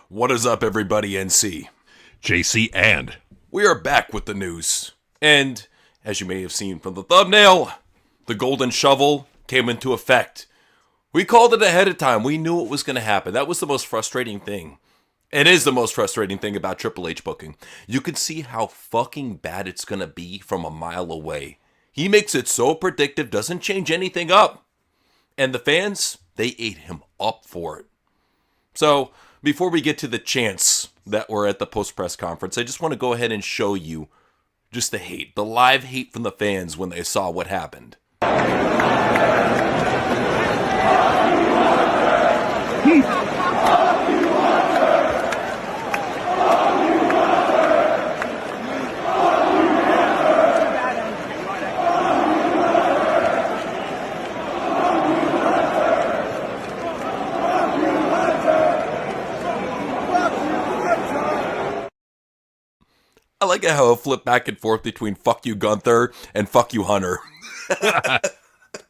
What is up, everybody, NC? JC and We are back with the news. And, as you may have seen from the thumbnail, the golden shovel came into effect. We called it ahead of time. We knew it was going to happen. That was the most frustrating thing. It is the most frustrating thing about Triple H booking. You can see how fucking bad it's going to be from a mile away. He makes it so predictive, doesn't change anything up. And the fans, they ate him up for it. So, before we get to the chants that were at the post-press conference, I just want to go ahead and show you just the hate, the live hate from the fans when they saw what happened. I like how it flipped back and forth between fuck you Gunther and fuck you Hunter.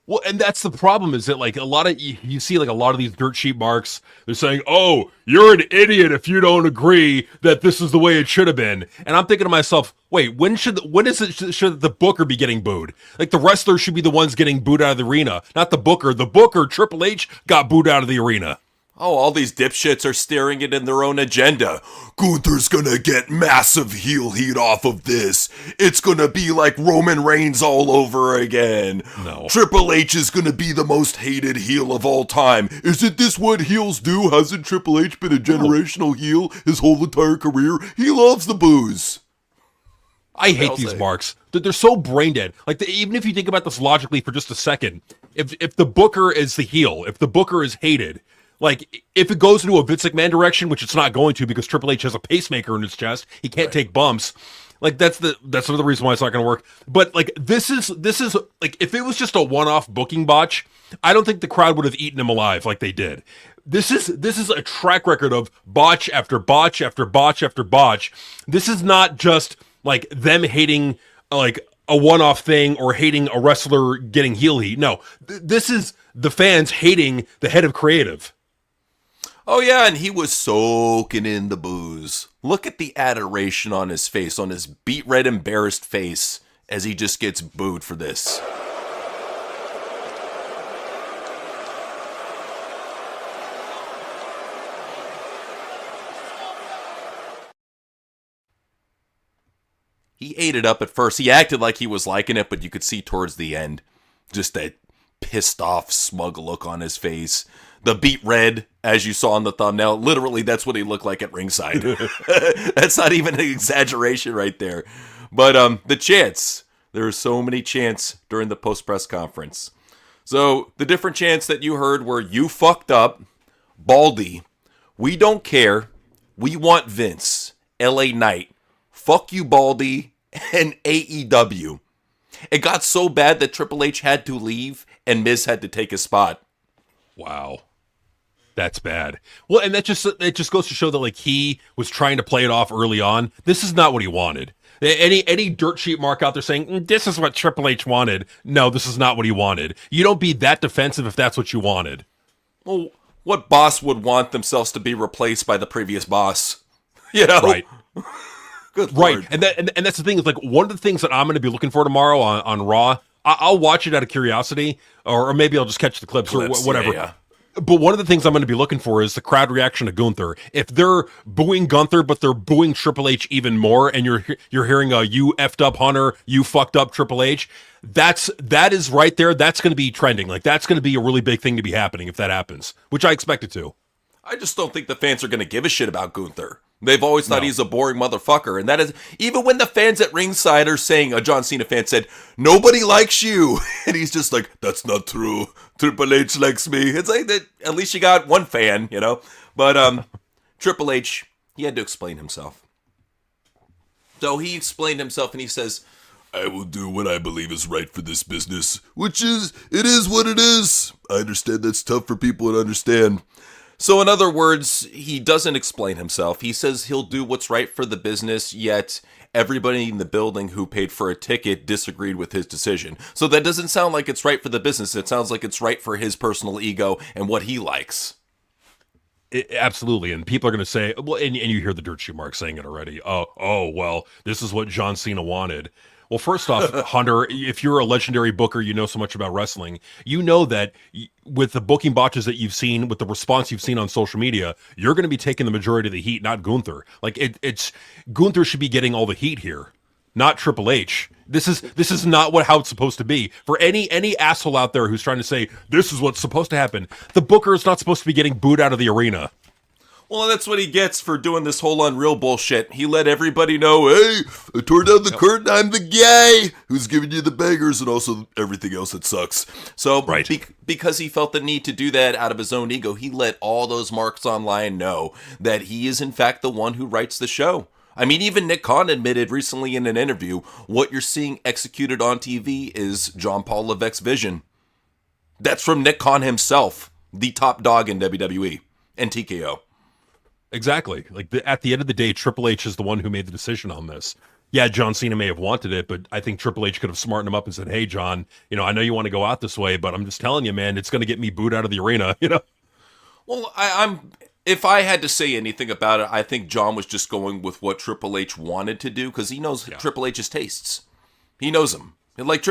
well, and that's the problem is that like a lot of you see like a lot of these dirt sheet marks. They're saying, "Oh, you're an idiot if you don't agree that this is the way it should have been." And I'm thinking to myself, "Wait, when should the booker be getting booed? Like the wrestler should be the ones getting booed out of the arena, not the booker. The booker, Triple H, got booed out of the arena." Oh, all these dipshits are staring it in their own agenda. Gunther's gonna get massive heel heat off of this. It's gonna be like Roman Reigns all over again. No. Triple H is gonna be the most hated heel of all time. Isn't this what heels do? Hasn't Triple H been a generational heel his whole entire career? He loves the booze. I hate these marks. They're so brain dead. Like even if you think about this logically for just a second, if the booker is the heel, if the booker is hated, like, if it goes into a Vince McMahon direction, which it's not going to because Triple H has a pacemaker in his chest, he can't take bumps. Like, that's another reason why it's not going to work. But, like, this is, like, if it was just a one-off booking botch, I don't think the crowd would have eaten him alive like they did. This is a track record of botch after botch after botch after botch. This is not just, like, them hating, like, a one-off thing or hating a wrestler getting heel heat. No, this is the fans hating the head of creative. Oh yeah, and he was soaking in the booze. Look at the adoration on his face, on his beet red embarrassed face, as he just gets booed for this. He ate it up at first. He acted like he was liking it, but you could see towards the end just that pissed off, smug look on his face. The beet red, as you saw in the thumbnail, literally that's what he looked like at ringside. That's not even an exaggeration right there. But the chants, there were so many chants during the post-press conference. So the different chants that you heard were, "You fucked up," "Baldy," "We don't care," "We want Vince," "LA Knight," "Fuck you Baldy," and AEW. It got so bad that Triple H had to leave and Miz had to take his spot. Wow. That's bad. Well, and it just goes to show that like he was trying to play it off early on. This is not what he wanted. Any dirt sheet mark out there saying this is what Triple H wanted. No, this is not what he wanted. You don't be that defensive if that's what you wanted. Well, what boss would want themselves to be replaced by the previous boss? You know, right? Good right. Lord. And that's the thing is like one of the things that I'm going to be looking for tomorrow on Raw. I'll watch it out of curiosity, or maybe I'll just catch the clips or whatever. Yeah. But one of the things I'm going to be looking for is the crowd reaction to Gunther. If they're booing Gunther, but they're booing Triple H even more, and you're hearing a "you effed up Hunter, you fucked up Triple H," that is right there. That's going to be trending. Like that's going to be a really big thing to be happening if that happens, which I expect it to. I just don't think the fans are going to give a shit about Gunther. They've always thought he's a boring motherfucker. And that is, even when the fans at ringside are saying, a John Cena fan said, "Nobody likes you." And he's just like, "That's not true. Triple H likes me." It's like, that. At least you got one fan, you know? But Triple H, he had to explain himself. So he explained himself and he says, "I will do what I believe is right for this business, which is, it is what it is. I understand that's tough for people to understand." So in other words, he doesn't explain himself. He says he'll do what's right for the business, yet everybody in the building who paid for a ticket disagreed with his decision. So that doesn't sound like it's right for the business. It sounds like it's right for his personal ego and what he likes. Absolutely, and people are going to say, well, and you hear the Dirt Sheet Mark saying it already. Well, this is what John Cena wanted. Well, first off, Hunter, if you're a legendary booker, you know so much about wrestling. You know that with the booking botches that you've seen, with the response you've seen on social media, you're going to be taking the majority of the heat, not Gunther. Like it's Gunther should be getting all the heat here, not Triple H. This is not how it's supposed to be. For any asshole out there who's trying to say this is what's supposed to happen, the booker is not supposed to be getting booed out of the arena. Well, that's what he gets for doing this whole Unreal bullshit. He let everybody know, hey, I tore down the curtain. I'm the guy who's giving you the bangers and also everything else that sucks. So right. Because he felt the need to do that out of his own ego, he let all those marks online know that he is in fact the one who writes the show. I mean, even Nick Khan admitted recently in an interview, what you're seeing executed on TV is John Paul Levesque's vision. That's from Nick Khan himself, the top dog in WWE and TKO. Exactly. Like at the end of the day, Triple H is the one who made the decision on this. Yeah, John Cena may have wanted it, but I think Triple H could have smartened him up and said, hey, John, I know you want to go out this way, but I'm just telling you, man, it's going to get me booed out of the arena, Well, if I had to say anything about it, I think John was just going with what Triple H wanted to do because he knows Triple H's tastes. He knows them. Like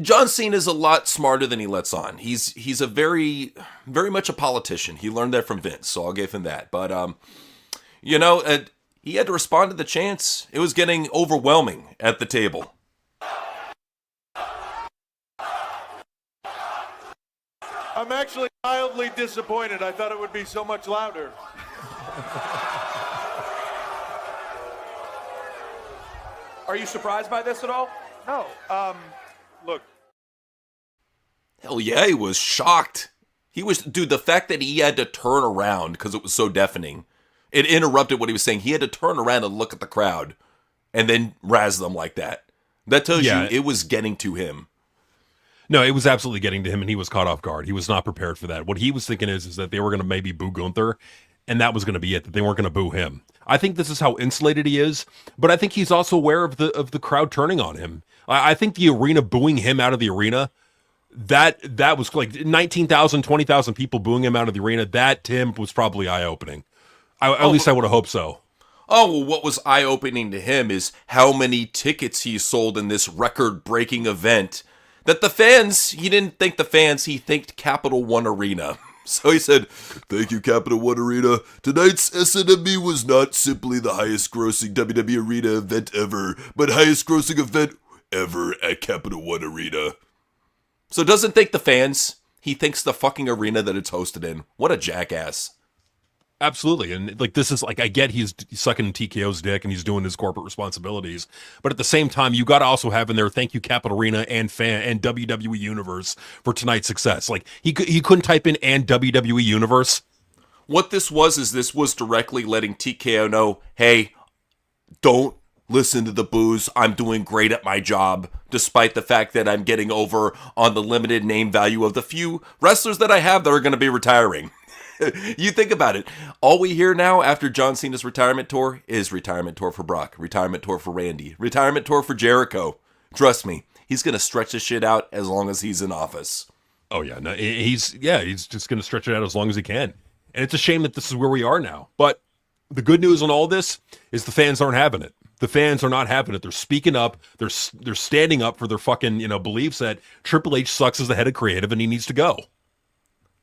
John Cena is a lot smarter than he lets on. He's a very, very much a politician. He learned that from Vince, so I'll give him that. But he had to respond to the chance. It was getting overwhelming at the table. I'm actually mildly disappointed. I thought it would be so much louder. Are you surprised by this at all? No. Look. Hell yeah, he was shocked. Dude, the fact that he had to turn around because it was so deafening. It interrupted what he was saying. He had to turn around and look at the crowd and then razz them like that. That tells you it was getting to him. No, it was absolutely getting to him, and he was caught off guard. He was not prepared for that. What he was thinking is that they were going to maybe boo Gunther, and that was going to be it, that they weren't going to boo him. I think this is how insulated he is, but I think he's also aware of the crowd turning on him. I think the arena booing him out of the arena, that was like 19,000, 20,000 people booing him out of the arena. That, Tim, was probably eye-opening. At least I would have hoped so. Oh, well, what was eye-opening to him is how many tickets he sold in this record-breaking event. That the fans, he didn't thank the fans, he thanked Capital One Arena. So he said, thank you, Capital One Arena. Tonight's SNME was not simply the highest-grossing WWE Arena event ever, but highest-grossing event ever at Capital One Arena. So doesn't thank the fans, he thanks the fucking arena that it's hosted in. What a jackass. Absolutely. And like, this is like, I get he's sucking TKO's dick and he's doing his corporate responsibilities, but at the same time, you got to also have in there, thank you Capital Arena and WWE Universe for tonight's success. Like he couldn't type in and WWE Universe. What this was directly letting TKO know, hey, don't listen to the boos. I'm doing great at my job, despite the fact that I'm getting over on the limited name value of the few wrestlers that I have that are going to be retiring. You think about it. All we hear now after John Cena's retirement tour is retirement tour for Brock, retirement tour for Randy, retirement tour for Jericho. Trust me, he's going to stretch this shit out as long as he's in office. Oh, yeah. No, he's just going to stretch it out as long as he can. And it's a shame that this is where we are now. But the good news on all this is the fans aren't having it. The fans are not having it. They're speaking up. They're standing up for their fucking, beliefs that Triple H sucks as the head of creative and he needs to go.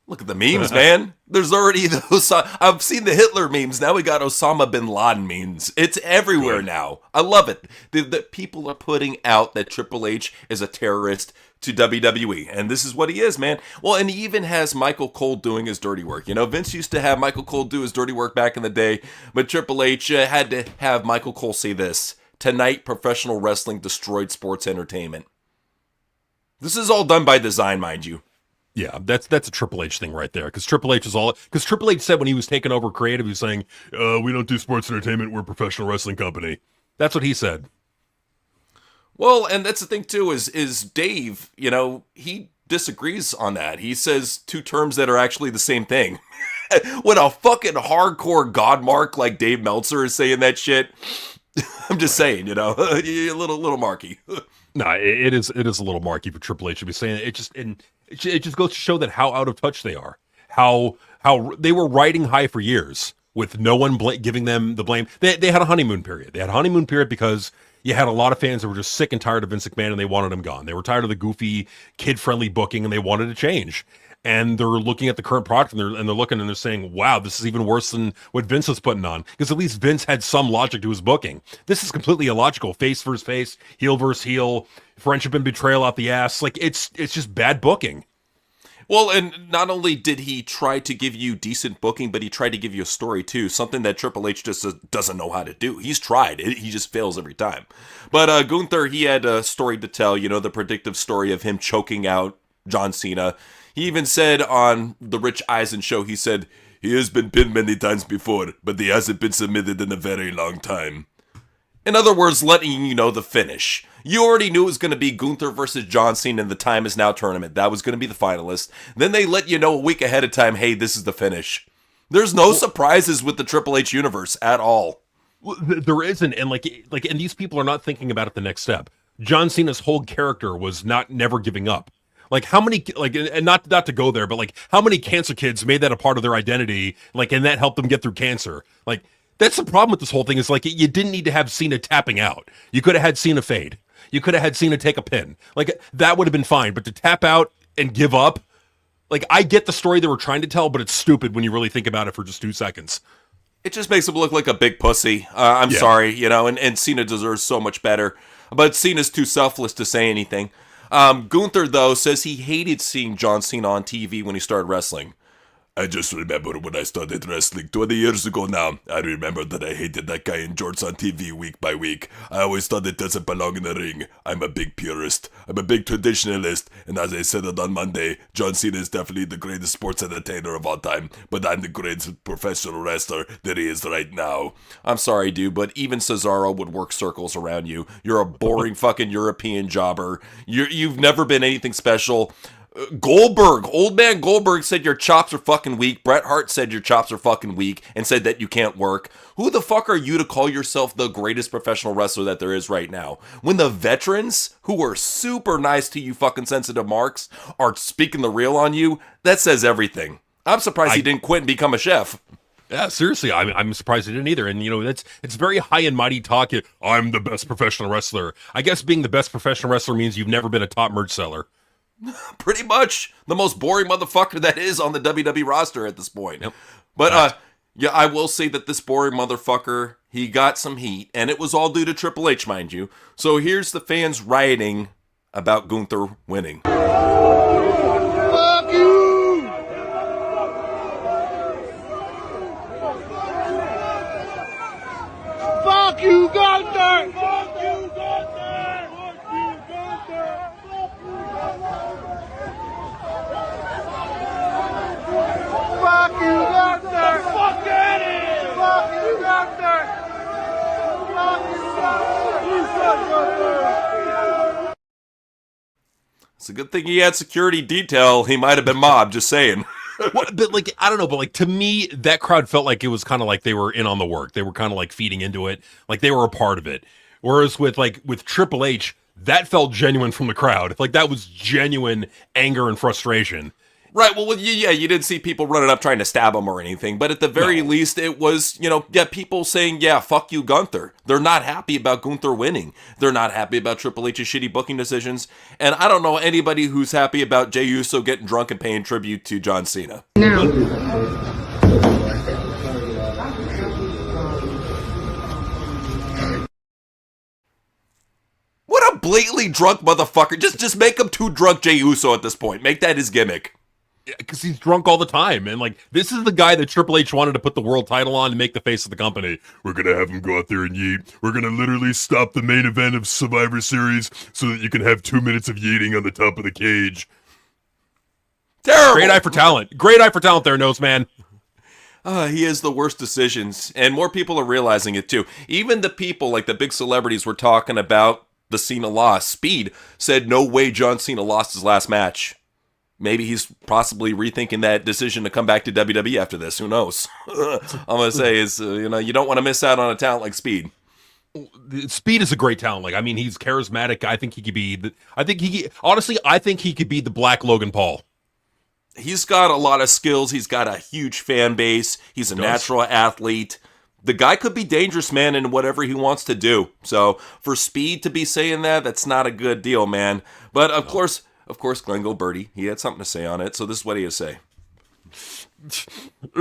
Look at the memes, man. There's already those. I've seen the Hitler memes. Now we got Osama bin Laden memes. It's everywhere now. I love it. The people are putting out that Triple H is a terrorist to WWE. And this is what he is, man. Well, and he even has Michael Cole doing his dirty work. Vince used to have Michael Cole do his dirty work back in the day. But Triple H had to have Michael Cole say this. Tonight, professional wrestling destroyed sports entertainment. This is all done by design, mind you. Yeah, that's a Triple H thing right there. Because Triple H said when he was taking over creative, he was saying, we don't do sports entertainment, we're a professional wrestling company. That's what he said. Well, and that's the thing too, is Dave, he disagrees on that. He says two terms that are actually the same thing. When a fucking hardcore god mark like Dave Meltzer is saying that shit, I'm just saying, a little marky. No, it is a little marky for Triple H to be saying it. It just goes to show that how out of touch they are, how they were riding high for years with no one giving them the blame. They had a honeymoon period. They had a honeymoon period because you had a lot of fans that were just sick and tired of Vince McMahon and they wanted him gone. They were tired of the goofy, kid-friendly booking and they wanted to change. And they're looking at the current product and they're looking and they're saying, wow, this is even worse than what Vince was putting on. Because at least Vince had some logic to his booking. This is completely illogical. Face versus face, heel versus heel, friendship and betrayal out the ass. Like, it's just bad booking. Well, and not only did he try to give you decent booking, but he tried to give you a story too, something that Triple H just doesn't know how to do. He's tried. He just fails every time. But Gunther, he had a story to tell, the predictive story of him choking out John Cena. He even said on the Rich Eisen show, he said, he has been pinned many times before, but he hasn't been submitted in a very long time. In other words, letting you know the finish. You already knew it was going to be Gunther versus John Cena in the Time Is Now tournament. That was going to be the finalist. Then they let you know a week ahead of time, hey, this is the finish. There's no surprises with the Triple H universe at all. Well, there isn't, and and these people are not thinking about it the next step. John Cena's whole character was never giving up. Like, how many, and not to go there, but how many cancer kids made that a part of their identity, and that helped them get through cancer? That's the problem with this whole thing is, you didn't need to have Cena tapping out. You could have had Cena fade. You could have had Cena take a pin. That would have been fine. But to tap out and give up, I get the story they were trying to tell, but it's stupid when you really think about it for just 2 seconds. It just makes him look like a big pussy. I'm sorry, and Cena deserves so much better. But Cena's too selfless to say anything. Gunther, though, says he hated seeing John Cena on TV when he started wrestling. I just remember when I started wrestling 20 years ago now. I remember that I hated that guy in jorts on TV week by week. I always thought it doesn't belong in the ring. I'm a big purist. I'm a big traditionalist. And as I said it on Monday, John Cena is definitely the greatest sports entertainer of all time. But I'm the greatest professional wrestler that he is right now. I'm sorry, dude, but even Cesaro would work circles around you. You're a boring fucking European jobber. You've never been anything special. Goldberg, old man Goldberg said your chops are fucking weak. Bret Hart said your chops are fucking weak and said that you can't work. Who the fuck are you to call yourself the greatest professional wrestler that there is right now? When the veterans, who are super nice to you fucking sensitive marks, are speaking the real on you, that says everything. I'm surprised he didn't quit and become a chef. Yeah, seriously, I'm surprised he didn't either. And, it's very high and mighty talk. I'm the best professional wrestler. I guess being the best professional wrestler means you've never been a top merch seller. Pretty much the most boring motherfucker that is on the WWE roster at this point. Yep. But I will say that this boring motherfucker, he got some heat, and it was all due to Triple H, mind you. So here's the fans rioting about Gunther winning. Fuck you! Fuck you, Gunther! Fuck you, Gunther! Fuck you, Gunther! Fuck at it! Fuck you, Gunther! Fuck you, Gunther! It's a good thing he had security detail. He might have been mobbed, just saying. But I don't know, but to me, that crowd felt like it was kind of like they were in on the work. They were kind of feeding into it, like they were a part of it. Whereas with Triple H, that felt genuine from the crowd. That was genuine anger and frustration. Right, well, you didn't see people running up trying to stab him or anything, but at the very least, it was, people saying, yeah, fuck you, Gunther. They're not happy about Gunther winning. They're not happy about Triple H's shitty booking decisions, and I don't know anybody who's happy about Jey Uso getting drunk and paying tribute to John Cena. Now. What a blatantly drunk motherfucker. Just make him too drunk Jey Uso at this point. Make that his gimmick. Because he's drunk all the time. And this is the guy that Triple H wanted to put the world title on to make the face of the company. We're going to have him go out there and yeet. We're going to literally stop the main event of Survivor Series so that you can have 2 minutes of yeeting on the top of the cage. Terrible. Great eye for talent. Great eye for talent there, Nose Man. He has the worst decisions. And more people are realizing it too. Even the people, the big celebrities were talking about the Cena loss. Speed said no way John Cena lost his last match. Maybe he's possibly rethinking that decision to come back to WWE after this. Who knows? I'm going to say is, you don't want to miss out on a talent like Speed. Speed is a great talent. He's charismatic. I think he could be honestly, I think he could be the Black Logan Paul. he's got a lot of skills. He's got a huge fan base. He's a natural athlete. The guy could be dangerous, man, in whatever he wants to do. So for Speed to be saying that, that's not a good deal, man. But of course, Glenn Gilberti, he had something to say on it. So this is what he had to say.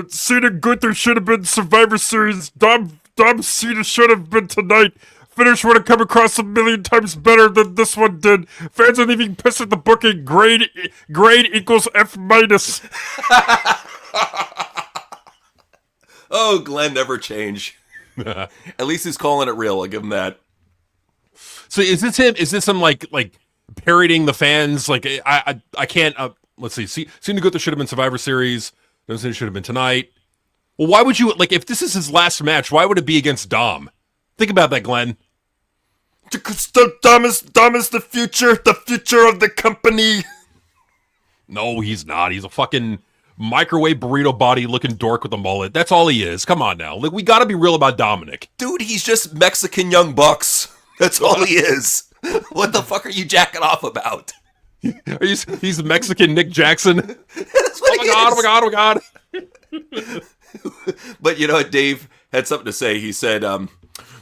Cena Gunther should have been Survivor Series. Dom Cena should have been tonight. Finish would have come across a million times better than this one did. Fans are leaving pissed at the booking. Grade equals F minus. Oh, Glenn never change. At least he's calling it real. I'll give him that. So is this him? Is this him like parodying the fans? Like I can't. Let's see. Cena Gunther should have been Survivor Series. It should have been tonight. Well, why would you if this is his last match? Why would it be against Dom? Think about that, Glenn. Because Dom is the future of the company. No, he's not. He's a fucking microwave burrito body looking dork with a mullet. That's all he is. Come on now. We got to be real about Dominic. Dude, he's just Mexican Young Bucks. That's all he is. What the fuck are you jacking off about? He's Mexican Nick Jackson. That's what Oh my god. But you know what? Dave had something to say. He said,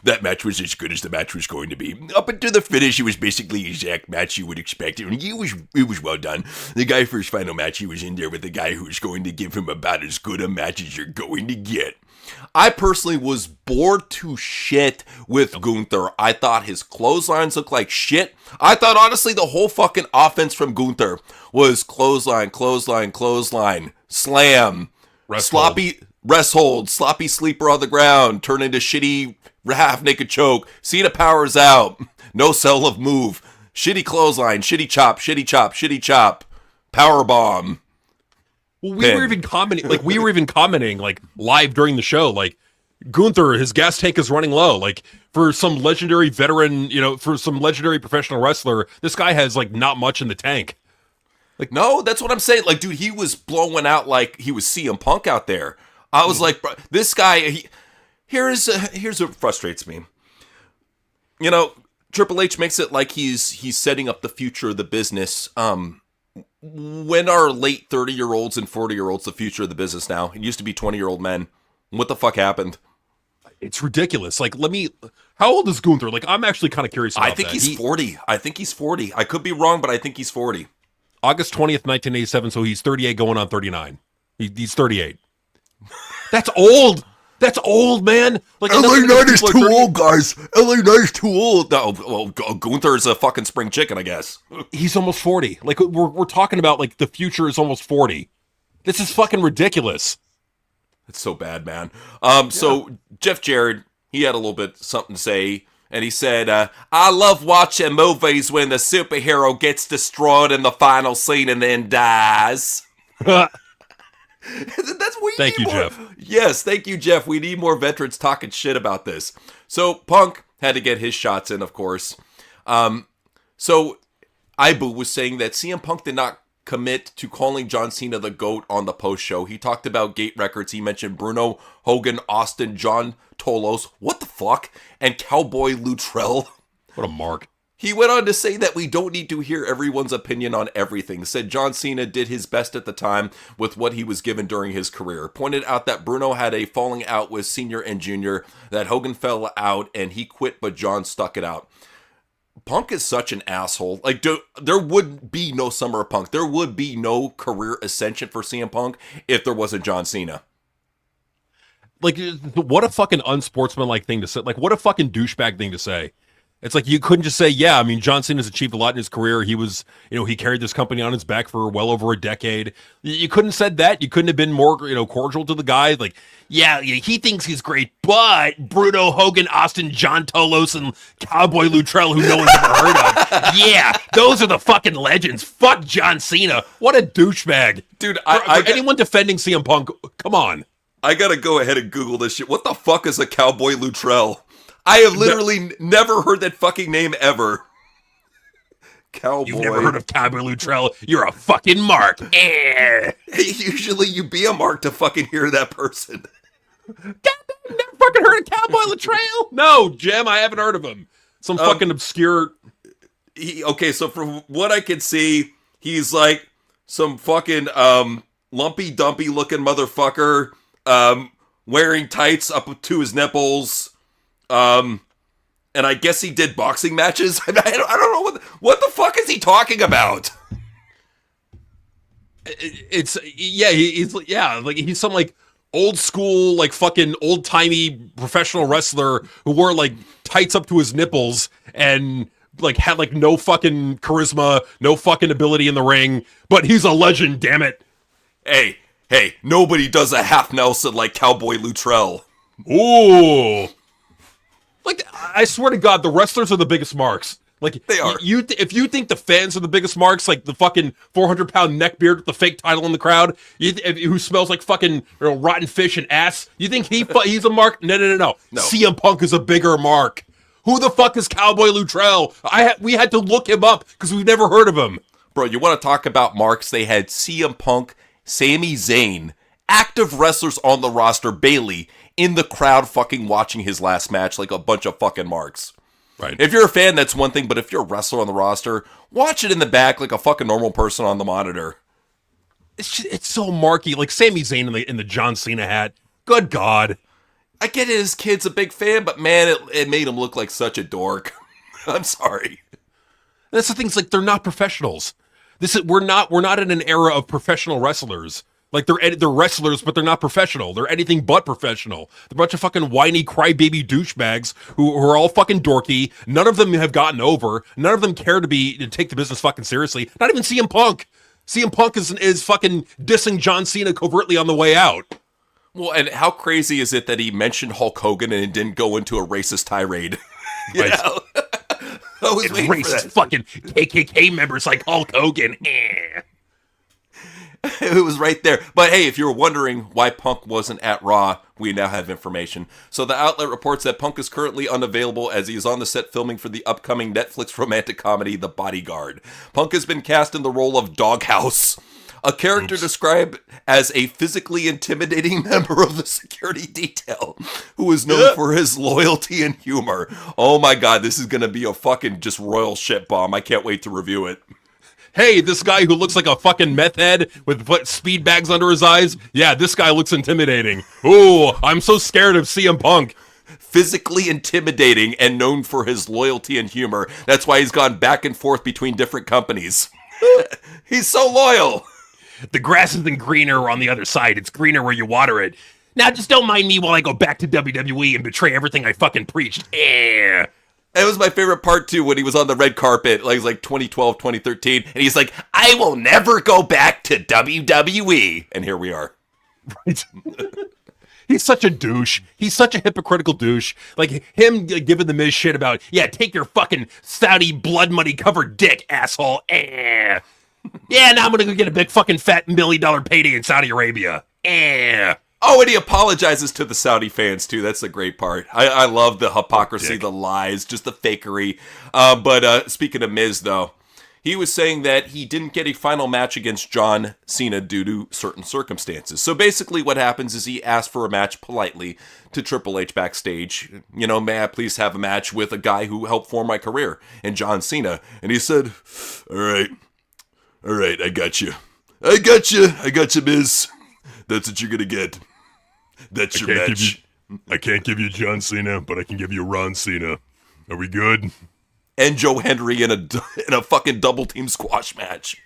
that match was as good as the match was going to be. Up until the finish, it was basically the exact match you would expect. It was well done. The guy for his final match, he was in there with the guy who's going to give him about as good a match as you're going to get. I personally was bored to shit with Gunther. I thought his clotheslines looked like shit. I thought, honestly, the whole fucking offense from Gunther was clothesline, slam, sloppy rest hold, sloppy sleeper on the ground, turn into shitty half-naked choke, Cena powers out, no sell of move, shitty clothesline, shitty chop, power bomb. Well, we were even commenting live during the show, Gunther, his gas tank is running low. For some legendary veteran, for some legendary professional wrestler, this guy has not much in the tank. No, that's what I'm saying. Dude, he was blowing out like he was CM Punk out there. I was like, bro, this guy, here's what frustrates me. Triple H makes it like he's setting up the future of the business. When are late 30-year-olds and 40-year-olds the future of the business now? It used to be 20-year-old men. What the fuck happened? It's ridiculous. How old is Gunther? I'm actually kind of curious about that. I think he's 40. I could be wrong, but I think he's 40. August 20th, 1987, so he's 38 going on 39. He's 38. That's old. That's old, man. LA Knight is too old, guys. LA Knight is too old. No, well, Gunther's a fucking spring chicken, I guess. He's almost 40. We're talking about the future is almost 40. This is fucking ridiculous. It's so bad, man. So Jeff Jarrett, he had a little bit something to say, and he said, I love watching movies when the superhero gets destroyed in the final scene and then dies. That's what Thank you, Jeff. Yes, thank you, Jeff. We need more veterans talking shit about this. So Punk had to get his shots in, of course. So Ibu was saying that CM Punk did not commit to calling John Cena the GOAT on the post show. He talked about gate records. He mentioned Bruno, Hogan, Austin, John Tolos, what the fuck, and Cowboy Luttrell. What a mark. He went on to say that we don't need to hear everyone's opinion on everything. Said John Cena did his best at the time with what he was given during his career. Pointed out that Bruno had a falling out with Senior and Junior, that Hogan fell out and he quit, but John stuck it out. Punk is such an asshole. There would be no Summer of Punk. There would be no career ascension for CM Punk if there wasn't John Cena. What a fucking unsportsmanlike thing to say. What a fucking douchebag thing to say. It's you couldn't just say, yeah, I mean, John Cena's achieved a lot in his career. He was, he carried this company on his back for well over a decade. You couldn't have said that. You couldn't have been more, cordial to the guy. Yeah, he thinks he's great, but Bruno, Hogan, Austin, John Tolos, and Cowboy Luttrell, who no one's ever heard of. Yeah, those are the fucking legends. Fuck John Cena. What a douchebag. Dude, anyone defending CM Punk, come on. I gotta go ahead and Google this shit. What the fuck is a Cowboy Luttrell? I have literally never heard that fucking name ever. Cowboy. You've never heard of Cowboy Luttrell? You're a fucking mark. Usually you be a mark to fucking hear that person. Never fucking heard of Cowboy Luttrell? No, Jim, I haven't heard of him. Some fucking obscure... Okay, so from what I can see, he's like some fucking lumpy dumpy looking motherfucker wearing tights up to his nipples. And I guess he did boxing matches. I don't know what the fuck is he talking about. He's some like old school, like fucking old timey professional wrestler who wore like tights up to his nipples and like had like no fucking charisma, no fucking ability in the ring, but he's a legend, damn it. Hey, nobody does a half Nelson like Cowboy Luttrell. Ooh. Like, I swear to God, the wrestlers are the biggest marks. Like, they are. If you think the fans are the biggest marks, like the fucking 400-pound neckbeard with the fake title in the crowd, who smells like fucking rotten fish and ass, you think he's a mark? No. CM Punk is a bigger mark. Who the fuck is Cowboy Luttrell? We had to look him up because we've never heard of him. Bro, you want to talk about marks? They had CM Punk, Sami Zayn, active wrestlers on the roster, Bayley, in the crowd fucking watching his last match like a bunch of fucking marks. Right. If you're a fan, that's one thing, but if you're a wrestler on the roster, watch it in the back like a fucking normal person on the monitor. It's so marky. Like Sami Zayn in the John Cena hat. Good God. I get it, his kid's a big fan, but man, it made him look like such a dork. I'm sorry. That's the thing. It's like they're not professionals. We're not in an era of professional wrestlers. Like they're wrestlers, but they're not professional. They're anything but professional. They're a bunch of fucking whiny crybaby douchebags who are all fucking dorky. None of them have gotten over. None of them care to take the business fucking seriously. Not even CM Punk. CM Punk is fucking dissing John Cena covertly on the way out. Well, and how crazy is it that he mentioned Hulk Hogan and it didn't go into a racist tirade? Right. I was waiting racist for that. Fucking KKK members like Hulk Hogan. It was right there. But hey, if you were wondering why Punk wasn't at Raw, we now have information. So the outlet reports that Punk is currently unavailable as he is on the set filming for the upcoming Netflix romantic comedy, The Bodyguard. Punk has been cast in the role of Doghouse, a character described as a physically intimidating member of the security detail who is known for his loyalty and humor. Oh my God, this is going to be a fucking just royal shit bomb. I can't wait to review it. Hey, this guy who looks like a fucking meth head with speed bags under his eyes. Yeah, this guy looks intimidating. Ooh, I'm so scared of CM Punk. Physically intimidating and known for his loyalty and humor. That's why he's gone back and forth between different companies. He's so loyal. The grass isn't greener on the other side. It's greener where you water it. Now, just don't mind me while I go back to WWE and betray everything I fucking preached. It was my favorite part, too, when he was on the red carpet, like 2012, 2013, and he's like, I will never go back to WWE. And here we are. Right. He's such a douche. He's such a hypocritical douche. Like, him giving the Miz shit about, yeah, take your fucking Saudi blood money covered dick, asshole. Yeah, now I'm gonna go get a big fucking fat $1 million payday in Saudi Arabia. Oh, and he apologizes to the Saudi fans, too. That's the great part. I love the hypocrisy, the lies, just the fakery. But speaking of Miz, though, he was saying that he didn't get a final match against John Cena due to certain circumstances. So basically what happens is he asked for a match politely to Triple H backstage. You know, may I please have a match with a guy who helped form my career, and John Cena. And he said, all right, I got you, Miz. That's what you're going to get. That's your match. I can't give you John Cena, but I can give you Ron Cena. Are we good? And Joe Hendry in a fucking double team squash match.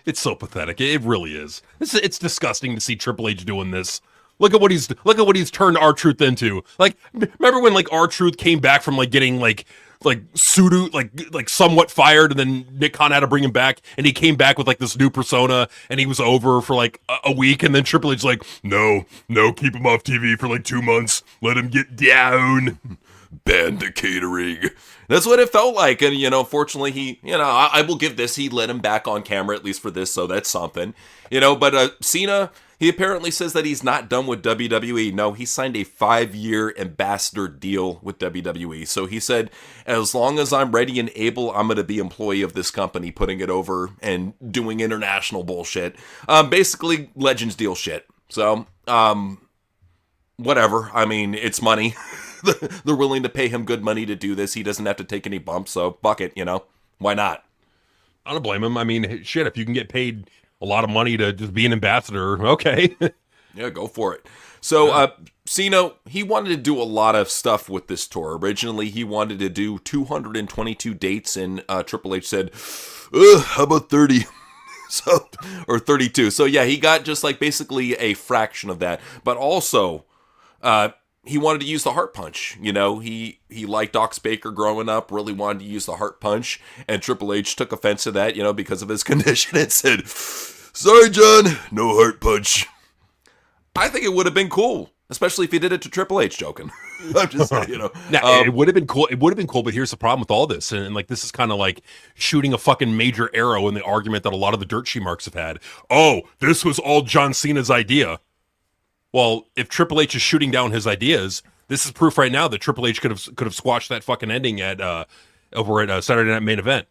It's so pathetic. It really is. It's disgusting to see Triple H doing this. Look at what he's turned R-Truth into. Like, remember when like R-Truth came back from like getting like pseudo like somewhat fired, and then Nick Khan had to bring him back, and he came back with like this new persona, and he was over for like a week, and then Triple H's like, no, keep him off TV for like 2 months. Let him get down. Ban the catering. That's what it felt like. And, you know, fortunately, I will give this, he let him back on camera, at least for this, so that's something. You know, but Cena, he apparently says that he's not done with WWE. No, he signed a 5-year ambassador deal with WWE. So he said, as long as I'm ready and able, I'm going to be employee of this company, putting it over and doing international bullshit. Basically, Legends deal shit. So, whatever. I mean, it's money. They're willing to pay him good money to do this. He doesn't have to take any bumps, so fuck it, you know. Why not? I don't blame him. I mean, shit, if you can get paid a lot of money to just be an ambassador, okay. Yeah, go for it. So, Cena, he wanted to do a lot of stuff with this tour. Originally, he wanted to do 222 dates, and Triple H said, how about 30? Or 32. So, yeah, he got just like basically a fraction of that. But also, he wanted to use the heart punch. You know, he liked Dox Baker growing up, really wanted to use the heart punch, and Triple H took offense to that, you know, because of his condition, and said, sorry, John, no heart punch. I think it would have been cool, especially if he did it to Triple H, joking. I'm just saying, you know. Now, it would have been cool. It would have been cool, but here's the problem with all this. And like, this is kind of like shooting a fucking major arrow in the argument that a lot of the dirt sheet marks have had. Oh, this was all John Cena's idea. Well, if Triple H is shooting down his ideas, this is proof right now that Triple H could have squashed that fucking ending at over at Saturday Night Main Event.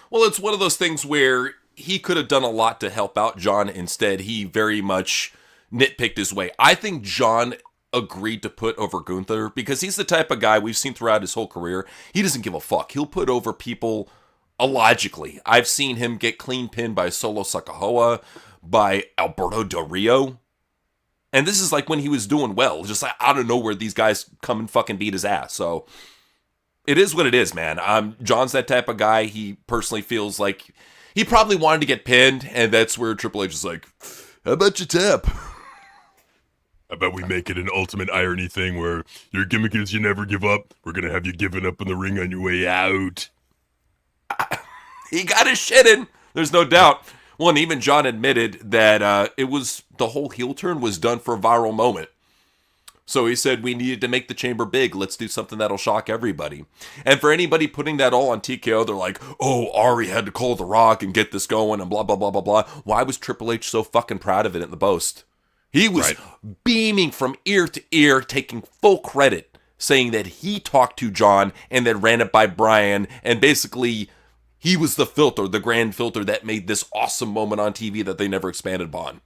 Well, it's one of those things where he could have done a lot to help out John. Instead, he very much nitpicked his way. I think John agreed to put over Gunther because he's the type of guy we've seen throughout his whole career. He doesn't give a fuck. He'll put over people illogically. I've seen him get clean pinned by Solo Sakamoa, by Alberto Del Rio. And this is like when he was doing well. Just like out of nowhere, these guys come and fucking beat his ass. So it is what it is, man. John's that type of guy. He personally feels like he probably wanted to get pinned, and that's where Triple H is like, how about you tap? How about we make it an ultimate irony thing where your gimmick is you never give up. We're going to have you giving up in the ring on your way out. He got his shit in. There's no doubt. Well, and even John admitted that it was the whole heel turn was done for a viral moment. So he said, we needed to make the chamber big. Let's do something that'll shock everybody. And for anybody putting that all on TKO, they're like, oh, Ari had to call The Rock and get this going and blah, blah, blah, blah, blah. Why was Triple H so fucking proud of it in the Boast? He was beaming from ear to ear, taking full credit, saying that he talked to John and then ran it by Brian. And basically, he was the filter, the grand filter that made this awesome moment on TV that they never expanded upon.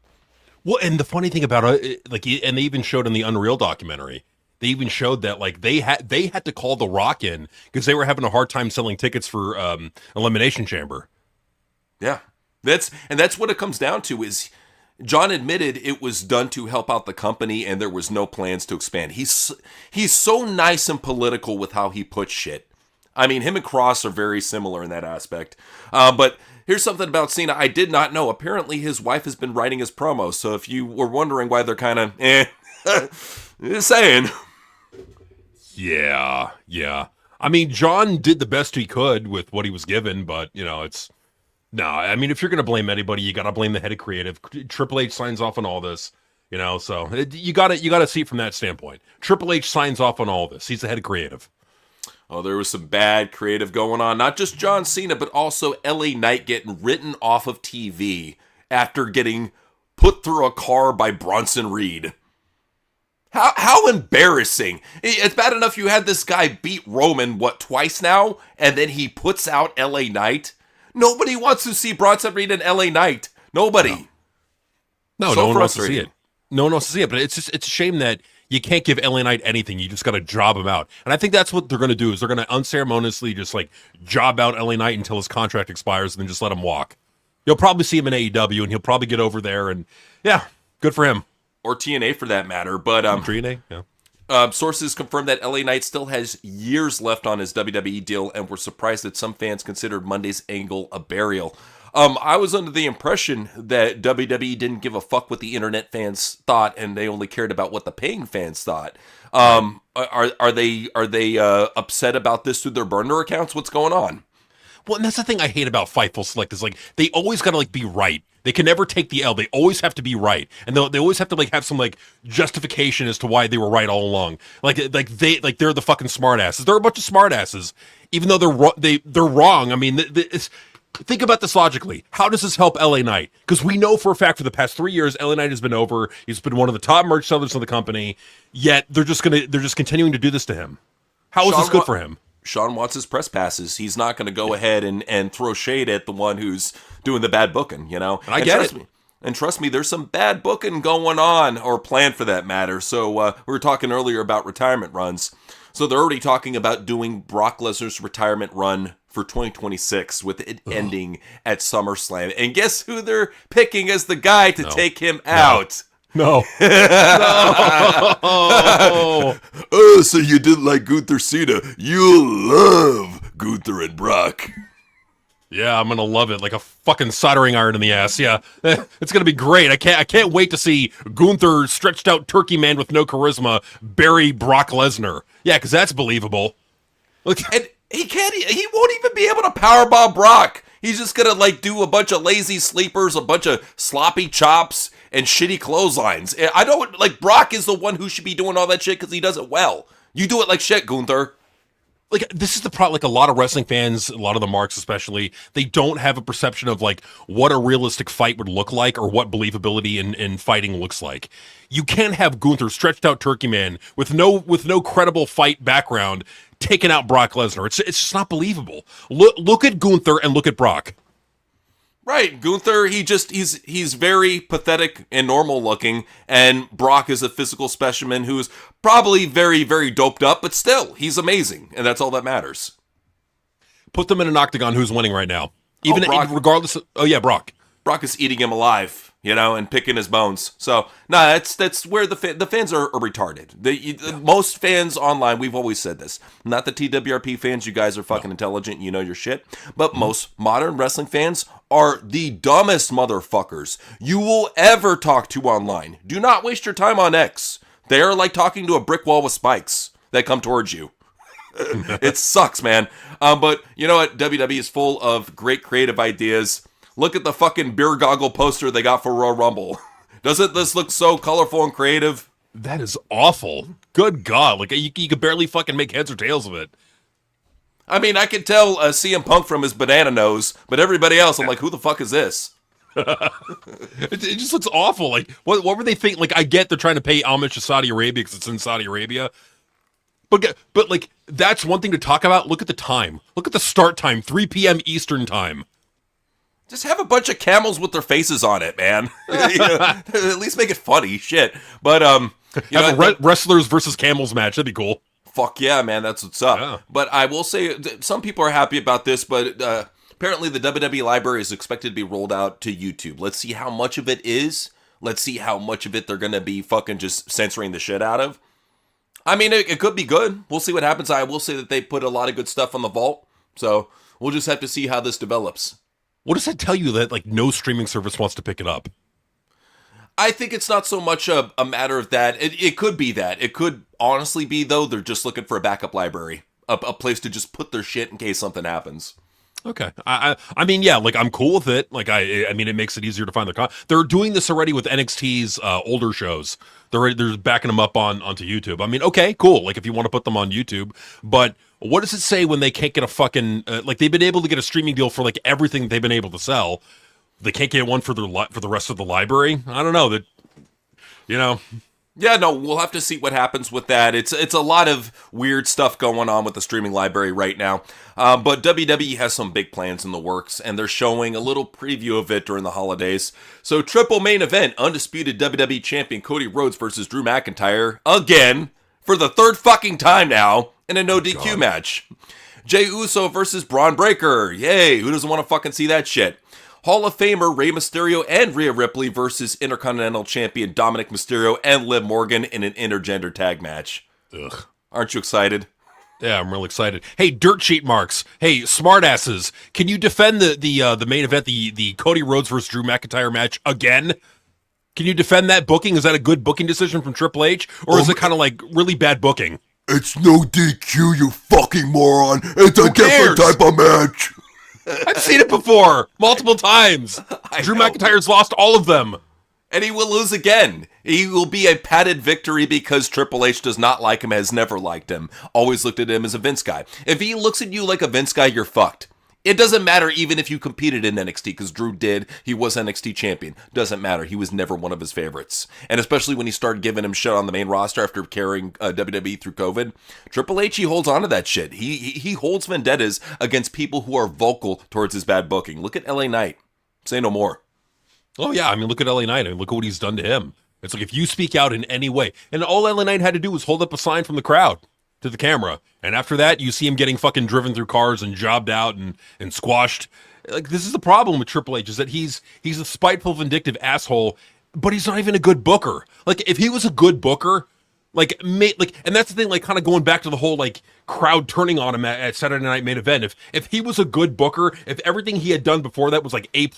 Well, and the funny thing about it, like, and they even showed in the Unreal documentary, they even showed that like they had to call The Rock in because they were having a hard time selling tickets for Elimination Chamber. Yeah, that's what it comes down to. Is John admitted it was done to help out the company, and there was no plans to expand. He's so nice and political with how he puts shit. I mean, him and Cross are very similar in that aspect. But here's something about Cena I did not know. Apparently, his wife has been writing his promos. So if you were wondering why they're kind of just saying. Yeah. I mean, John did the best he could with what he was given, but you know, I mean, if you're gonna blame anybody, you gotta blame the head of creative. Triple H signs off on all this, you know. So you gotta see it from that standpoint. Triple H signs off on all this. He's the head of creative. Oh, there was some bad creative going on. Not just John Cena, but also LA Knight getting written off of TV after getting put through a car by Bronson Reed. How embarrassing. It's bad enough you had this guy beat Roman, twice now? And then he puts out LA Knight? Nobody wants to see Bronson Reed and LA Knight. Nobody. No, So no one wants to see frustrating. it. No one wants to see it, but it's a shame that you can't give LA Knight anything. You just got to job him out. And I think that's what they're going to do is they're going to unceremoniously just like job out LA Knight until his contract expires and then just let him walk. You'll probably see him in AEW and he'll probably get over there and yeah, good for him. Or TNA for that matter. But TNA, yeah. Sources confirm that LA Knight still has years left on his WWE deal and were surprised that some fans considered Monday's angle a burial. I was under the impression that WWE didn't give a fuck what the internet fans thought, and they only cared about what the paying fans thought. Are they upset about this through their burner accounts? What's going on? Well, and that's the thing I hate about Fightful Select is like they always got to like be right. They can never take the L. They always have to be right, and they always have to like have some like justification as to why they were right all along. Like they're the fucking smartasses. They're a bunch of smartasses, even though they're wrong. I mean, think about this logically. How does this help LA Knight? Because we know for a fact for the past 3 years, LA Knight has been over. He's been one of the top merch sellers of the company. Yet they're just continuing to do this to him. How is this good for him? Sean wants his press passes. He's not going to go ahead and throw shade at the one who's doing the bad booking, you know? And I get it. And trust me, there's some bad booking going on, or planned for that matter. So we were talking earlier about retirement runs. So they're already talking about doing Brock Lesnar's retirement run for 2026 with it ending at SummerSlam. And guess who they're picking as the guy to take him out? No. Oh, so you didn't like Gunther Cena. You'll love Gunther and Brock. Yeah, I'm gonna love it like a fucking soldering iron in the ass. Yeah, it's gonna be great. I can't wait to see Gunther, stretched out turkey man with no charisma, bury Brock Lesnar. Yeah, because that's believable. Look, And he won't even be able to powerbomb Brock. He's just gonna like do a bunch of lazy sleepers, a bunch of sloppy chops, and shitty clotheslines. I don't like Brock is the one who should be doing all that shit because he does it well. You do it like shit, Gunther. like this is the problem. Like a lot of wrestling fans, a lot of the marks especially, they don't have a perception of like what a realistic fight would look like or what believability in fighting looks like. You can't have Gunther, stretched out turkey man with no credible fight background, taking out Brock Lesnar. It's just not believable. Look at Gunther and look at Brock. Right, Gunther, he's very pathetic and normal looking, and Brock is a physical specimen who's probably very, very doped up, but still, he's amazing, and that's all that matters. Put them in an octagon. Who's winning right now? Even Brock. Regardless. Oh yeah, Brock. Brock is eating him alive, and picking his bones. So, that's where the fans are retarded. Most fans online, we've always said this, not the TWRP fans, you guys are fucking intelligent, you know your shit, but most modern wrestling fans are the dumbest motherfuckers you will ever talk to online. Do not waste your time on X. They are like talking to a brick wall with spikes that come towards you. It sucks, man. But you know what? WWE is full of great creative ideas. Look at the fucking beer goggle poster they got for Royal Rumble. Doesn't this look so colorful and creative? That is awful. Good God. Like, you could barely fucking make heads or tails of it. I mean, I can tell CM Punk from his banana nose, but everybody else, I'm like, who the fuck is this? It just looks awful. Like, what were they thinking? Like, I get they're trying to pay homage to Saudi Arabia because it's in Saudi Arabia. But like, that's one thing to talk about. Look at the time. Look at the start time, 3 p.m. Eastern time. Just have a bunch of camels with their faces on it, man. At least make it funny, shit. But Have a wrestlers versus camels match. That'd be cool. Fuck yeah, man, that's what's up. Yeah. But I will say, some people are happy about this, but apparently the WWE library is expected to be rolled out to YouTube. Let's see how much of it is. Let's see how much of it they're going to be fucking just censoring the shit out of. I mean, it could be good. We'll see what happens. I will say that they put a lot of good stuff on the vault, so we'll just have to see how this develops. What does that tell you that like no streaming service wants to pick it up? I think it's not so much a matter of that. It could be that. It could honestly be, though, they're just looking for a backup library, a place to just put their shit in case something happens. Okay. I mean, yeah, like I'm cool with it. Like I mean, it makes it easier to find the They're doing this already with NXT's older shows. They're backing them up onto YouTube. I mean, okay, cool. Like if you want to put them on YouTube, but what does it say when they can't get a fucking like they've been able to get a streaming deal for like everything they've been able to sell? They can't get one for the rest of the library. I don't know that, Yeah, no, we'll have to see what happens with that. It's a lot of weird stuff going on with the streaming library right now. But WWE has some big plans in the works, and they're showing a little preview of it during the holidays. So, triple main event, undisputed WWE champion Cody Rhodes versus Drew McIntyre, again, for the third fucking time now, in a no DQ match. Jey Uso versus Braun Breaker. Yay, who doesn't want to fucking see that shit? Hall of Famer Rey Mysterio and Rhea Ripley versus Intercontinental Champion Dominic Mysterio and Liv Morgan in an intergender tag match. Ugh. Aren't you excited? Yeah, I'm real excited. Hey, dirt sheet marks. Hey, smartasses. Can you defend the main event, the Cody Rhodes versus Drew McIntyre match again? Can you defend that booking? Is that a good booking decision from Triple H, or is it kind of like really bad booking? It's no DQ, you fucking moron. It's a different type of match. I've seen it before, multiple times. Drew McIntyre's lost all of them. And he will lose again. He will be a padded victory because Triple H does not like him, has never liked him. Always looked at him as a Vince guy. If he looks at you like a Vince guy, you're fucked. It doesn't matter even if you competed in NXT, because Drew did. He was NXT champion. Doesn't matter. He was never one of his favorites. And especially when he started giving him shit on the main roster after carrying WWE through COVID. Triple H, he holds on to that shit. He holds vendettas against people who are vocal towards his bad booking. Look at LA Knight. Say no more. Oh, yeah. I mean, look at LA Knight. I mean, look at what he's done to him. It's like if you speak out in any way. And all LA Knight had to do was hold up a sign from the crowd. to the camera. And after that, you see him getting fucking driven through cars and jobbed out and squashed. Like, this is the problem with Triple H, is that he's a spiteful, vindictive asshole, but he's not even a good booker. Like, if he was a good booker, and that's the thing, like, kind of going back to the whole, like, crowd turning on him at Saturday Night Main Event. If he was a good booker, if everything he had done before that was, like, A+,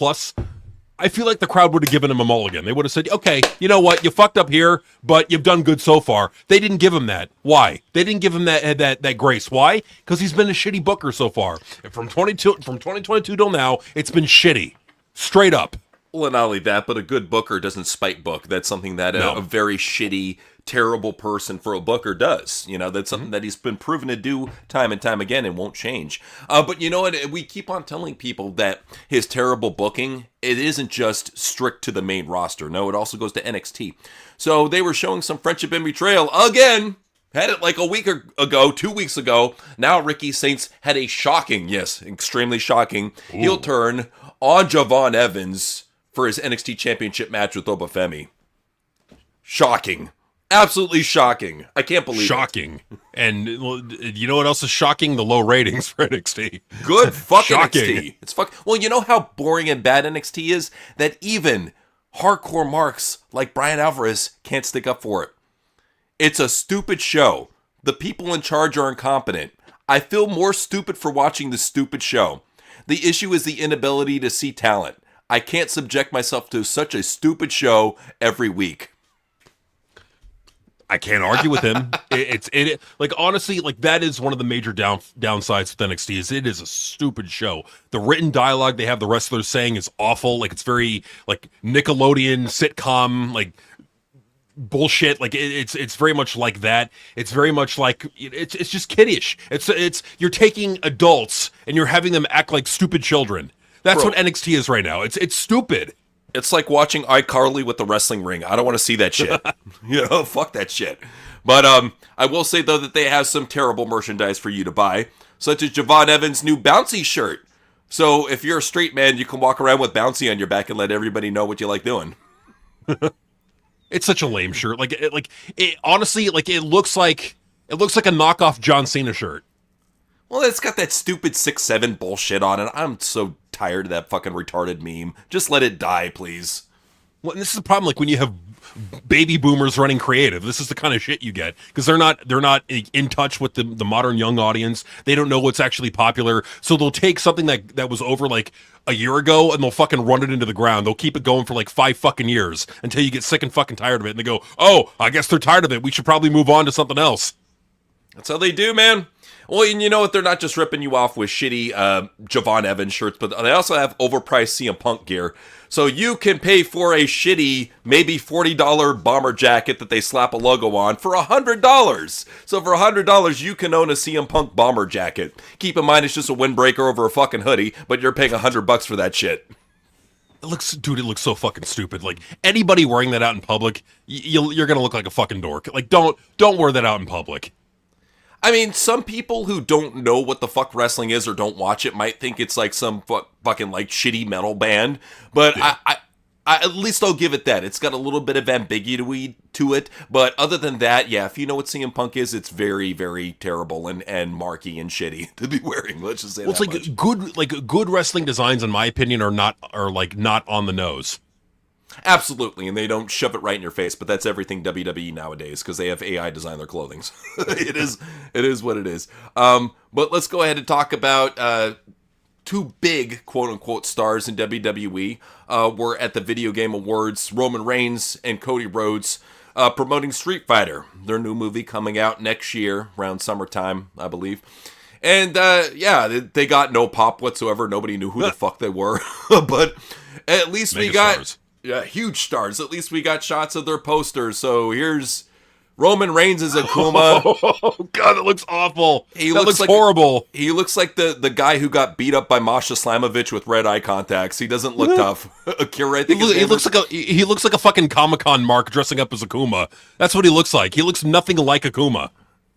I feel like the crowd would have given him a mulligan. They would have said, okay, you know what? You fucked up here, but you've done good so far. They didn't give him that. Why? They didn't give him that grace. Why? Because he's been a shitty booker so far. And from 2022 till now, it's been shitty. Straight up. Well, and not only that, but a good booker doesn't spite book. That's something that a very shitty, terrible person for a booker does. You know, that's something that he's been proven to do time and time again and won't change. But you know what? We keep on telling people that his terrible booking, it isn't just strict to the main roster. No, it also goes to NXT. So they were showing some friendship and betrayal again. Had it like a week ago, 2 weeks ago. Now Ricky Saints had a shocking, yes, extremely shocking heel turn on Javon Evans for his NXT Championship match with Obafemi. Shocking. Absolutely shocking. I can't believe shocking. It. And you know what else is shocking? The low ratings for NXT. Good fucking NXT. It's Well, you know how boring and bad NXT is? That even hardcore marks like Brian Alvarez can't stick up for it. It's a stupid show. The people in charge are incompetent. I feel more stupid for watching the stupid show. The issue is the inability to see talent. I can't subject myself to such a stupid show every week. I can't argue with him. Like, honestly, like, that is one of the major downsides with NXT is it is a stupid show. The written dialogue they have the wrestlers saying is awful. Like, it's very like Nickelodeon sitcom, like, bullshit. Like, it's very much like that. It's very much like it's just kiddish. It's you're taking adults and you're having them act like stupid children. That's what NXT is right now. It's stupid. It's like watching iCarly with the wrestling ring. I don't want to see that shit. Fuck that shit. But I will say, though, that they have some terrible merchandise for you to buy, such as Javon Evans' new Bouncy shirt. So if you're a straight man, you can walk around with Bouncy on your back and let everybody know what you like doing. It's such a lame shirt. Honestly, it looks like a knockoff John Cena shirt. Well, it's got that stupid 6'7" bullshit on it. I'm so tired of that fucking retarded meme. Just let it die, please. Well, and this is the problem. Like, when you have baby boomers running creative, this is the kind of shit you get because they're not in touch with the modern young audience. They don't know what's actually popular, so they'll take something that was over like a year ago and they'll fucking run it into the ground. They'll keep it going for like 5 fucking years until you get sick and fucking tired of it, and they go, "Oh, I guess they're tired of it. We should probably move on to something else." That's how they do, man. Well, and you know what? They're not just ripping you off with shitty Javon Evans shirts, but they also have overpriced CM Punk gear. So you can pay for a shitty, maybe $40 bomber jacket that they slap a logo on for $100. So for $100, you can own a CM Punk bomber jacket. Keep in mind, it's just a windbreaker over a fucking hoodie, but you're paying $100 for that shit. It looks so fucking stupid. Like, anybody wearing that out in public, you're gonna look like a fucking dork. Like, don't wear that out in public. I mean, some people who don't know what the fuck wrestling is or don't watch it might think it's like some fucking like shitty metal band, but yeah. I at least I'll give it that. It's got a little bit of ambiguity to it, but other than that, yeah, if you know what CM Punk is, it's very, very terrible and marky and shitty to be wearing. Let's just say that much. Good wrestling designs, in my opinion, are not on the nose. Absolutely, and they don't shove it right in your face, but that's everything WWE nowadays, because they have AI design their clothing. It is what it is. But let's go ahead and talk about two big quote-unquote stars in WWE were at the Video Game Awards, Roman Reigns and Cody Rhodes, promoting Street Fighter, their new movie coming out next year, around summertime, I believe. And they got no pop whatsoever. Nobody knew who the fuck they were. But at least we got... Stars. Yeah, huge stars. At least we got shots of their posters. So here's Roman Reigns as Akuma. Oh, God, that looks awful. That looks like horrible. He looks like the guy who got beat up by Masha Slamovich with red eye contacts. He doesn't look tough. Akira, I think he looks like a fucking Comic-Con mark dressing up as Akuma. That's what he looks like. He looks nothing like Akuma.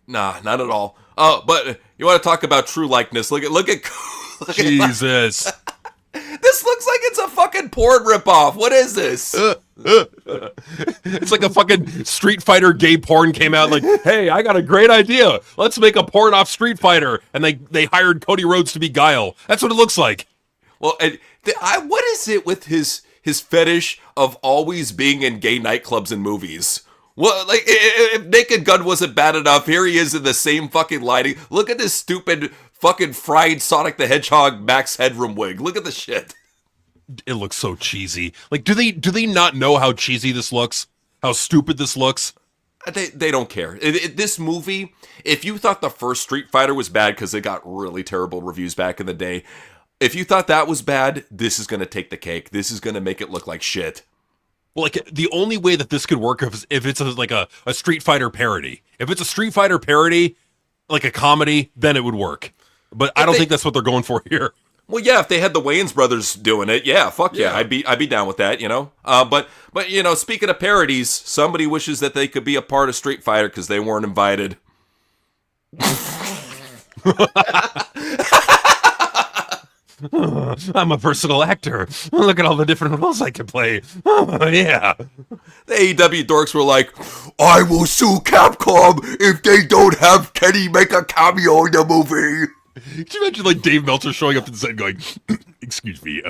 Nah, not at all. But you want to talk about true likeness? Look at Jesus. This looks like it's a fucking porn ripoff. What is this? It's like a fucking Street Fighter gay porn came out like, hey, I got a great idea. Let's make a porn off Street Fighter. And they hired Cody Rhodes to be Guile. That's what it looks like. Well, and what is it with his fetish of always being in gay nightclubs and movies? Well, like, if Naked Gun wasn't bad enough, here he is in the same fucking lighting. Look at this stupid fucking fried Sonic the Hedgehog Max Headroom wig. Look at the shit. It looks so cheesy. Like, do they not know how cheesy this looks? How stupid this looks? They don't care. This movie, if you thought the first Street Fighter was bad because it got really terrible reviews back in the day, if you thought that was bad, this is going to take the cake. This is going to make it look like shit. Well, like, the only way that this could work if it's like a Street Fighter parody. If it's a Street Fighter parody, like a comedy, then it would work. But I don't think that's what they're going for here. Well, yeah, if they had the Wayans brothers doing it, yeah, fuck yeah, I'd be down with that, you know. But you know, speaking of parodies, somebody wishes that they could be a part of Street Fighter because they weren't invited. I'm a versatile actor. Look at all the different roles I can play. Oh, yeah. The AEW dorks were like, I will sue Capcom if they don't have Kenny make a cameo in the movie. Could you imagine, like, Dave Meltzer showing up in the set going, excuse me,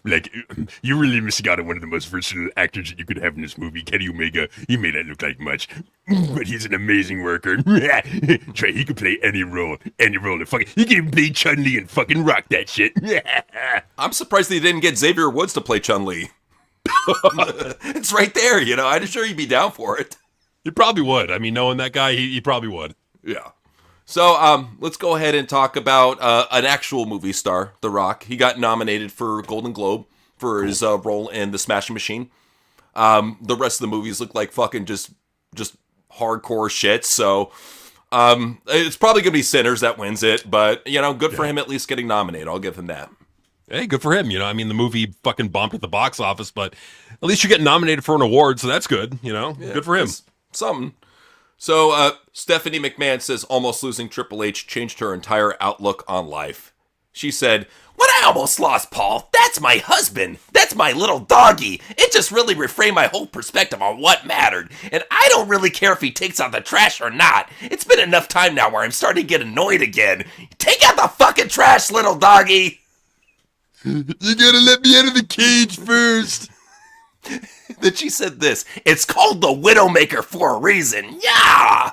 like, you're really missing out on one of the most versatile actors that you could have in this movie, Kenny Omega. He may not look like much, but he's an amazing worker. Trey, he can play any role. He can play Chun-Li and fucking rock that shit. I'm surprised they didn't get Xavier Woods to play Chun-Li. It's right there, you know. I'm sure he'd be down for it. He probably would. I mean, knowing that guy, he probably would. Yeah. So, let's go ahead and talk about an actual movie star, The Rock. He got nominated for Golden Globe for his role in The Smashing Machine. The rest of the movies look like fucking just hardcore shit. So, it's probably gonna be Sinners that wins it, but you know, good for him at least getting nominated. I'll give him that. Hey, good for him. You know, I mean, the movie fucking bombed at the box office, but at least you get nominated for an award, so that's good. You know, good for him. Something. So, Stephanie McMahon says almost losing Triple H changed her entire outlook on life. She said, "When I almost lost Paul, that's my husband. That's my little doggy. It just really reframed my whole perspective on what mattered. And I don't really care if he takes out the trash or not. It's been enough time now where I'm starting to get annoyed again. Take out the fucking trash, little doggy." You gotta let me out of the cage first. Then she said this, "It's called the Widowmaker for a reason. Yeah!"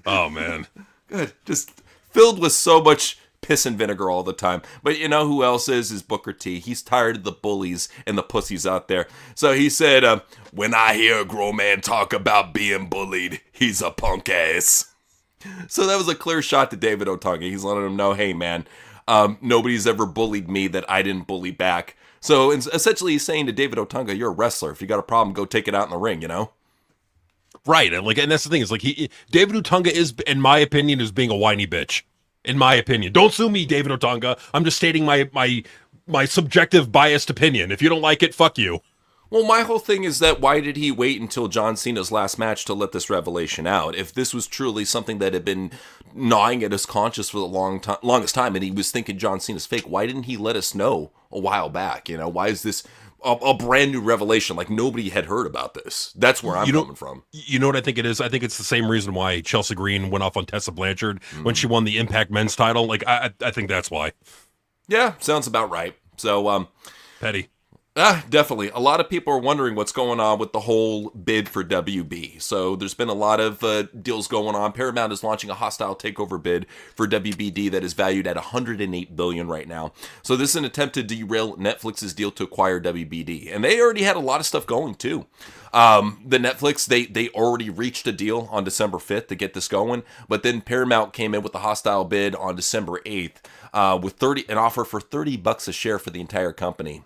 Oh, man. Good. Just filled with so much piss and vinegar all the time. But you know who else is Booker T. He's tired of the bullies and the pussies out there. So he said, when I hear a grown man talk about being bullied, he's a punk ass. So that was a clear shot to David Otunga. He's letting him know, hey, man, nobody's ever bullied me that I didn't bully back. So essentially he's saying to David Otunga, you're a wrestler. If you got a problem, go take it out in the ring, you know? Right. And that's the thing. Is like David Otunga is, in my opinion, is being a whiny bitch. In my opinion. Don't sue me, David Otunga. I'm just stating my subjective biased opinion. If you don't like it, fuck you. Well, my whole thing is that why did he wait until John Cena's last match to let this revelation out? If this was truly something that had been gnawing at his conscience for the longest time, and he was thinking John Cena's fake, why didn't he let us know a while back? You know, why is this a brand new revelation? Like nobody had heard about this. That's where I'm coming from. You know what I think it is? I think it's the same reason why Chelsea Green went off on Tessa Blanchard when she won the Impact Men's title. Like I think that's why. Yeah, sounds about right. So, petty. Definitely. A lot of people are wondering what's going on with the whole bid for WB. So there's been a lot of deals going on. Paramount is launching a hostile takeover bid for WBD that is valued at $108 billion right now. So this is an attempt to derail Netflix's deal to acquire WBD. And they already had a lot of stuff going too. The Netflix, they already reached a deal on December 5th to get this going. But then Paramount came in with a hostile bid on December 8th with an offer for $30 a share for the entire company.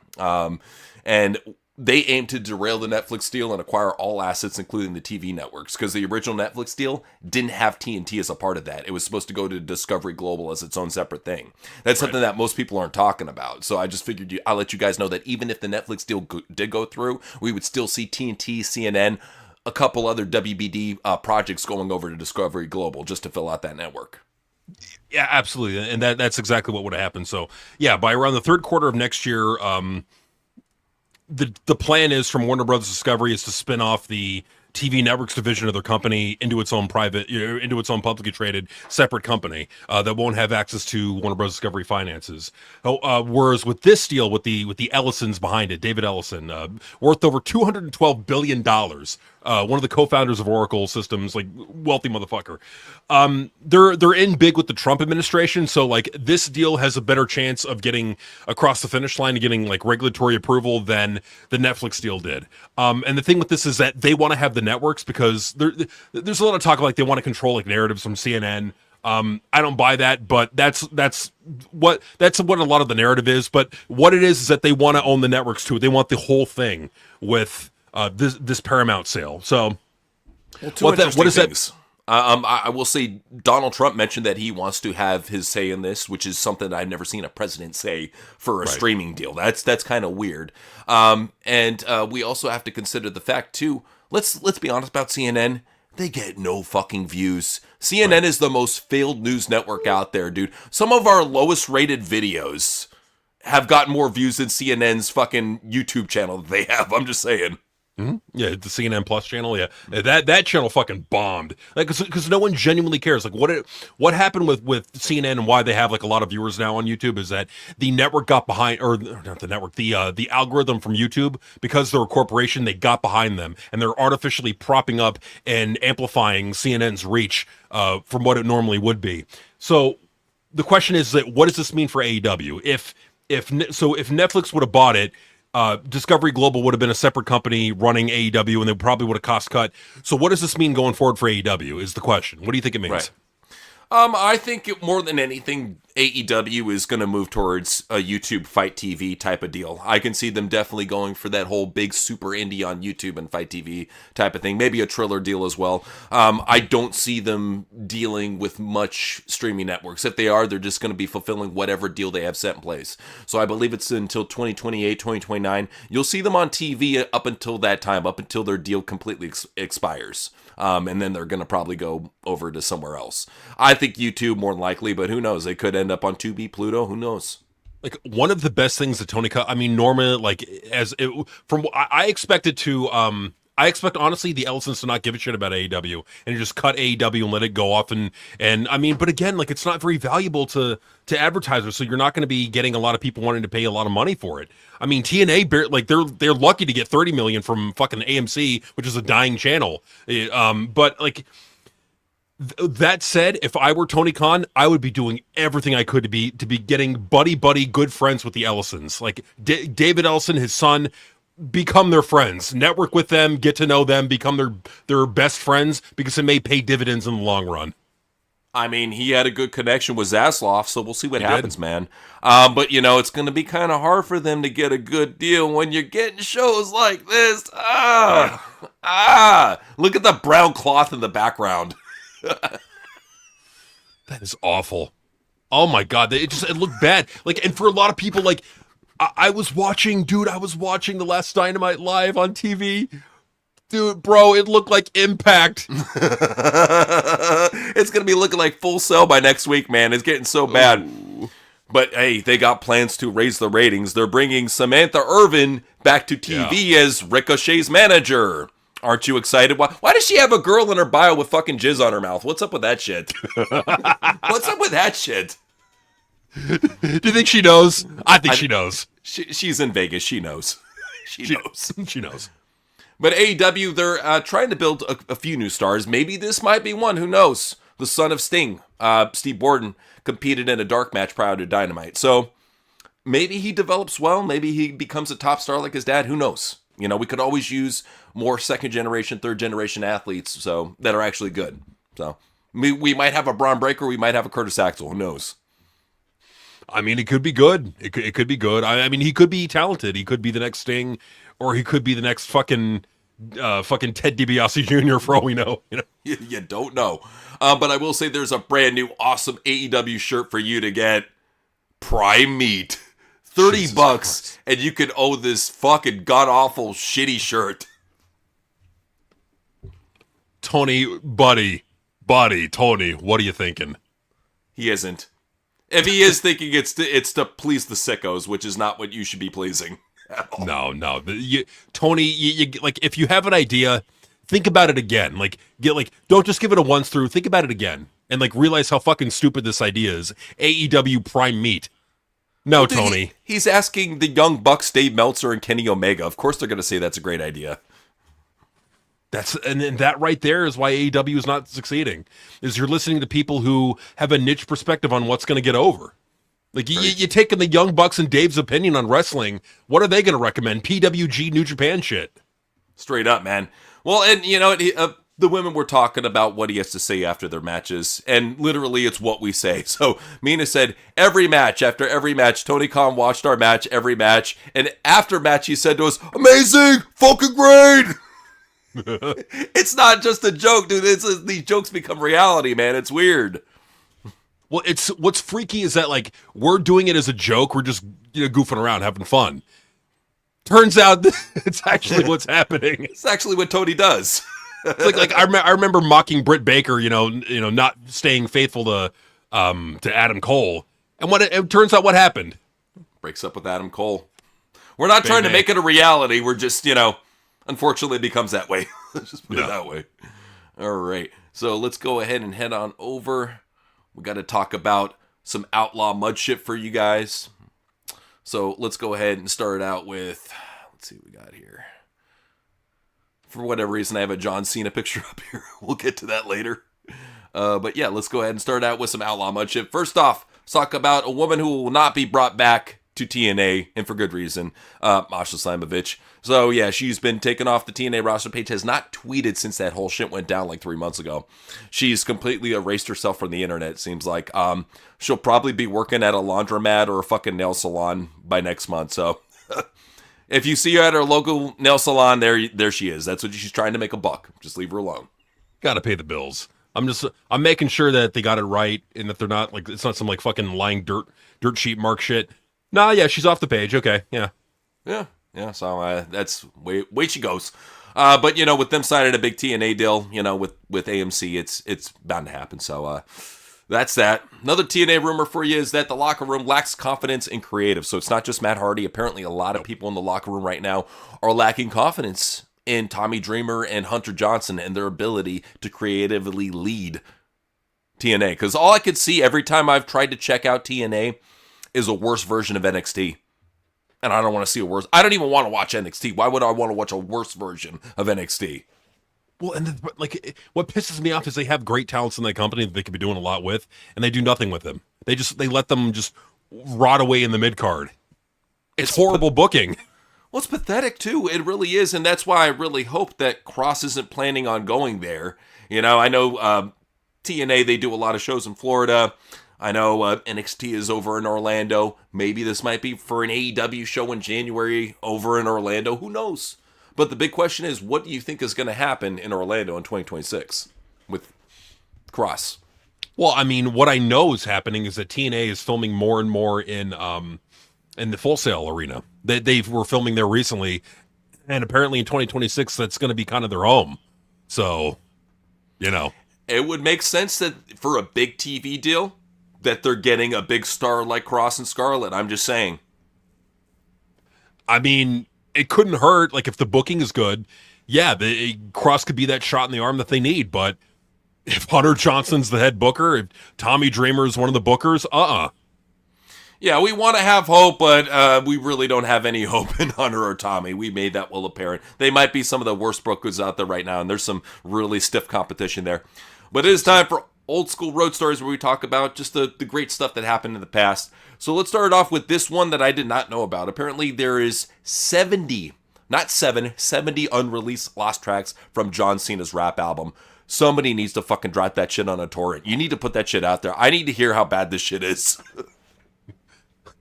And they aim to derail the Netflix deal and acquire all assets, including the TV networks, because the original Netflix deal didn't have TNT as a part of that. It was supposed to go to Discovery Global as its own separate thing. That's something that most people aren't talking about. So I just figured I'll let you guys know that even if the Netflix deal did go through, we would still see TNT, CNN, a couple other WBD projects going over to Discovery Global just to fill out that network. Yeah, absolutely. And that's exactly what would have happened. So, yeah, by around the third quarter of next year, the plan is from Warner Brothers Discovery is to spin off the TV networks division of their company into its own into its own publicly traded separate company that won't have access to Warner Bros. Discovery finances. Whereas with this deal, with the Ellisons behind it, David Ellison, worth over $212 billion, one of the co-founders of Oracle Systems, like wealthy motherfucker. They're in big with the Trump administration, so like this deal has a better chance of getting across the finish line and getting like regulatory approval than the Netflix deal did. And the thing with this is that they want to have the networks because there's a lot of talk like they want to control like narratives from CNN. I don't buy that, but that's what a lot of the narrative is. But what it is that they want to own the networks too. They want the whole thing with this Paramount sale. So what is that? I will say Donald Trump mentioned that he wants to have his say in this, which is something I've never seen a president say for a streaming deal. That's kind of weird. And we also have to consider the fact too. Let's be honest about CNN. They get no fucking views. CNN is the most failed news network out there, dude. Some of our lowest rated videos have gotten more views than CNN's fucking YouTube channel that they have. I'm just saying. Mm-hmm. Yeah, the CNN Plus channel. Yeah, that channel fucking bombed. Like, because no one genuinely cares. Like, what happened with CNN and why they have like a lot of viewers now on YouTube is that the network got behind, or not the network, the algorithm from YouTube, because they're a corporation, they got behind them, and they're artificially propping up and amplifying CNN's reach from what it normally would be. So the question is that what does this mean for AEW? If Netflix would have bought it. Discovery Global would have been a separate company running AEW, and they probably would have cost cut. So what does this mean going forward for AEW is the question. What do you think it means? Right. I think more than anything, AEW is going to move towards a YouTube Fight TV type of deal. I can see them definitely going for that whole big super indie on YouTube and Fight TV type of thing. Maybe a Triller deal as well. I don't see them dealing with much streaming networks. If they are, they're just going to be fulfilling whatever deal they have set in place. So I believe it's until 2028, 2029. You'll see them on TV up until that time, up until their deal completely expires. And then they're going to probably go over to somewhere else. I think YouTube more than likely, but who knows? They could end up on Tubi, Pluto. Who knows? Like one of the best things that Tony cut. I mean, Norma. Like I expected to. I expect honestly the Ellisons to not give a shit about AEW and just cut AEW and let it go off and I mean, but again, like it's not very valuable to advertisers, so you're not going to be getting a lot of people wanting to pay a lot of money for it. I mean, TNA like they're lucky to get $30 million from fucking AMC, which is a dying channel. But like that said, if I were Tony Khan, I would be doing everything I could to be getting buddy good friends with the Ellisons, like David Ellison, his son. Become their friends, network with them, get to know them, become their best friends, because it may pay dividends in the long run. I mean, he had a good connection with Zasloff, so we'll see what happens, man. But, you know, it's going to be kind of hard for them to get a good deal when you're getting shows like this. Look at the brown cloth in the background. That is awful. Oh, my God. It looked bad. Like, and for a lot of people, like, I was watching the last Dynamite live on TV. Dude, bro, it looked like Impact. It's going to be looking like Full Sail by next week, man. It's getting so bad. Ooh. But, hey, they got plans to raise the ratings. They're bringing Samantha Irvin back to TV as Ricochet's manager. Aren't you excited? Why does she have a girl in her bio with fucking jizz on her mouth? What's up with that shit? What's up with that shit? Do you think she knows? I think she knows. She's in Vegas. She knows. She knows. She knows. But AEW, they're trying to build a few new stars. Maybe this might be one. Who knows? The son of Sting, Steve Borden, competed in a dark match prior to Dynamite. So maybe he develops well. Maybe he becomes a top star like his dad. Who knows? You know, we could always use more second generation, third generation athletes that are actually good. So we might have a Braun Breaker. We might have a Curtis Axel. Who knows? I mean, it could be good. It could be good. I mean, he could be talented. He could be the next Sting, or he could be the next fucking Ted DiBiase Jr. for all we know. You know, you don't know. But I will say, there's a brand new awesome AEW shirt for you to get. Prime Meat, $30, Christ. And you could own this fucking god awful shitty shirt. Tony, buddy, Tony, what are you thinking? He isn't. If he is thinking it's to please the sickos, which is not what you should be pleasing. No. Tony, you like if you have an idea, think about it again. Don't just give it a once through. Think about it again, and realize how fucking stupid this idea is. AEW Prime Meat. No, Dude, Tony. He's asking the Young Bucks, Dave Meltzer, and Kenny Omega. Of course, they're going to say that's a great idea. And that right there is why AEW is not succeeding. Is you're listening to people who have a niche perspective on what's going to get over. You taking the Young Bucks and Dave's opinion on wrestling. What are they going to recommend? PWG New Japan shit. Straight up, man. Well, and the women were talking about what he has to say after their matches, and literally it's what we say. So Mina said, after every match, Tony Khan watched our match, every match, and after match he said to us, amazing, fucking great. It's not just a joke, dude. These jokes become reality, man. It's weird. Well, what's freaky is that we're doing it as a joke. We're just goofing around, having fun. Turns out it's actually what's happening. It's actually what Tony does. It's I remember mocking Britt Baker, not staying faithful to Adam Cole, and it turns out what happened. Breaks up with Adam Cole. We're not trying to make it a reality. We're just unfortunately it becomes that way. Let's just put it that way. All right, so let's go ahead and head on over. We got to talk about some outlaw mud shit for you guys. So let's go ahead and start out with, let's see what we got here. For whatever reason, I have a John Cena picture up here. We'll get to that later. But yeah, let's go ahead and start out with some outlaw mud shit. First off, let's talk about a woman who will not be brought back to TNA, and for good reason, Masha Slamovich. So yeah, she's been taken off the TNA roster page, has not tweeted since that whole shit went down 3 months ago. She's completely erased herself from the internet, it seems like. She'll probably be working at a laundromat or a fucking nail salon by next month, so if you see her at her local nail salon, there she is. That's what she's trying to make a buck. Just leave her alone. Gotta pay the bills. I'm making sure that they got it right and that they're not it's not some fucking lying dirt sheet mark shit. Nah, yeah, she's off the page. Okay, yeah. So that's way she goes. But with them signing a big TNA deal, with AMC, it's bound to happen. So that's that. Another TNA rumor for you is that the locker room lacks confidence in creative. So it's not just Matt Hardy. Apparently, a lot of people in the locker room right now are lacking confidence in Tommy Dreamer and Hunter Johnson and their ability to creatively lead TNA. Because all I could see every time I've tried to check out TNA is a worse version of NXT. And I don't want to see a worse. I don't even want to watch NXT. Why would I want to watch a worse version of NXT? Well, and what pisses me off is they have great talents in that company that they could be doing a lot with, and they do nothing with them. They let them just rot away in the mid card. It's horrible booking. Well, it's pathetic too. It really is, and that's why I really hope that Cross isn't planning on going there. I know TNA, they do a lot of shows in Florida. I know NXT is over in Orlando. Maybe this might be for an AEW show in January over in Orlando. Who knows? But the big question is, what do you think is going to happen in Orlando in 2026 with Cross? Well, I mean, what I know is happening is that TNA is filming more and more in the Full Sail arena. They were filming there recently, and apparently in 2026 that's going to be kind of their home. So, it would make sense that for a big TV deal, that they're getting a big star like Cross and Scarlett. I'm just saying. I mean, it couldn't hurt. If the booking is good, yeah, the Cross could be that shot in the arm that they need. But if Hunter Johnson's the head booker, if Tommy Dreamer is one of the bookers, Yeah, we want to have hope, but we really don't have any hope in Hunter or Tommy. We made that well apparent. They might be some of the worst bookers out there right now, and there's some really stiff competition there. But it is time for old school road stories where we talk about just the great stuff that happened in the past. So let's start off with this one that I did not know about. Apparently there is 70 unreleased lost tracks from John Cena's rap album. Somebody needs to fucking drop that shit on a torrent. You need to put that shit out there. I need to hear how bad this shit is.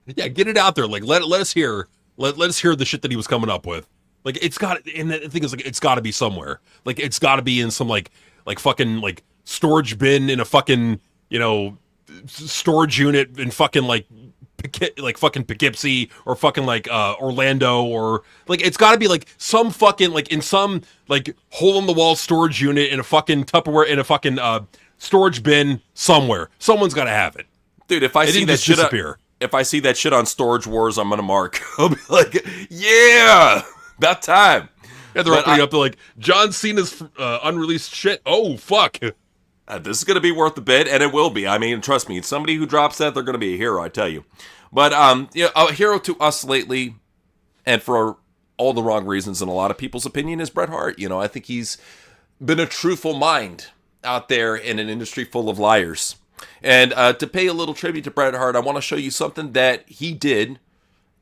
Yeah, get it out there. Let us hear. Let us hear the shit that he was coming up with. It's got, and the thing is, it's got to be somewhere. It's got to be in some fucking storage bin in a fucking storage unit in fucking fucking Poughkeepsie or fucking Orlando, or it's got to be some fucking in some hole in the wall storage unit in a fucking Tupperware in a fucking storage bin somewhere. Someone's got to have it. Dude, if I see that shit disappear. if I see that shit on Storage Wars, I'm gonna mark. I'll be like, yeah, about time. Yeah, they're opening up to like John Cena's unreleased shit. Oh fuck! This is gonna be worth a bit, and it will be. I mean, trust me, somebody who drops that, they're gonna be a hero. I tell you. But a hero to us lately, and for all the wrong reasons in a lot of people's opinion, is Bret Hart. I think he's been a truthful mind out there in an industry full of liars. And to pay a little tribute to Bret Hart, I want to show you something that he did,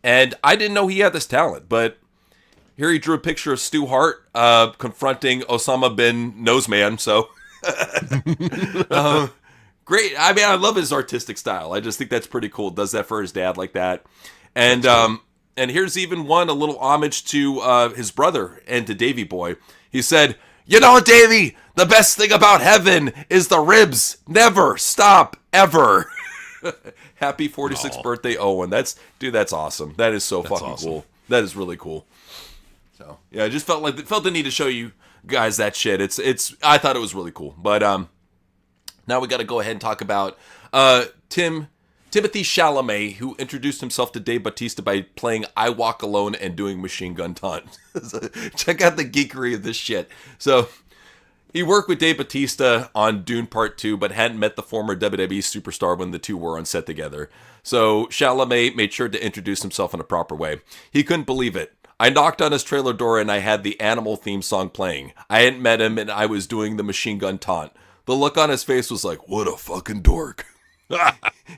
and I didn't know he had this talent, but here he drew a picture of Stu Hart confronting Osama bin Noseman, so great. I mean, I love his artistic style. I just think that's pretty cool. Does that for his dad like that. And here's even a little homage to his brother and to Davey Boy. He said, Davey, the best thing about heaven is the ribs. Never stop, ever. Happy 46th birthday, Owen. That's awesome. That is that's fucking awesome. Cool. That is really cool. So, yeah, I just felt the need to show you guys that shit. I thought it was really cool. But now we got to go ahead and talk about Timothy Chalamet, who introduced himself to Dave Bautista by playing I Walk Alone and doing Machine Gun Taunt. Check out the geekery of this shit. So, he worked with Dave Bautista on Dune Part 2, but hadn't met the former WWE superstar when the two were on set together. So, Chalamet made sure to introduce himself in a proper way. He couldn't believe it. I knocked on his trailer door and I had the Animal theme song playing. I hadn't met him and I was doing the Machine Gun Taunt. The look on his face was like, what a fucking dork.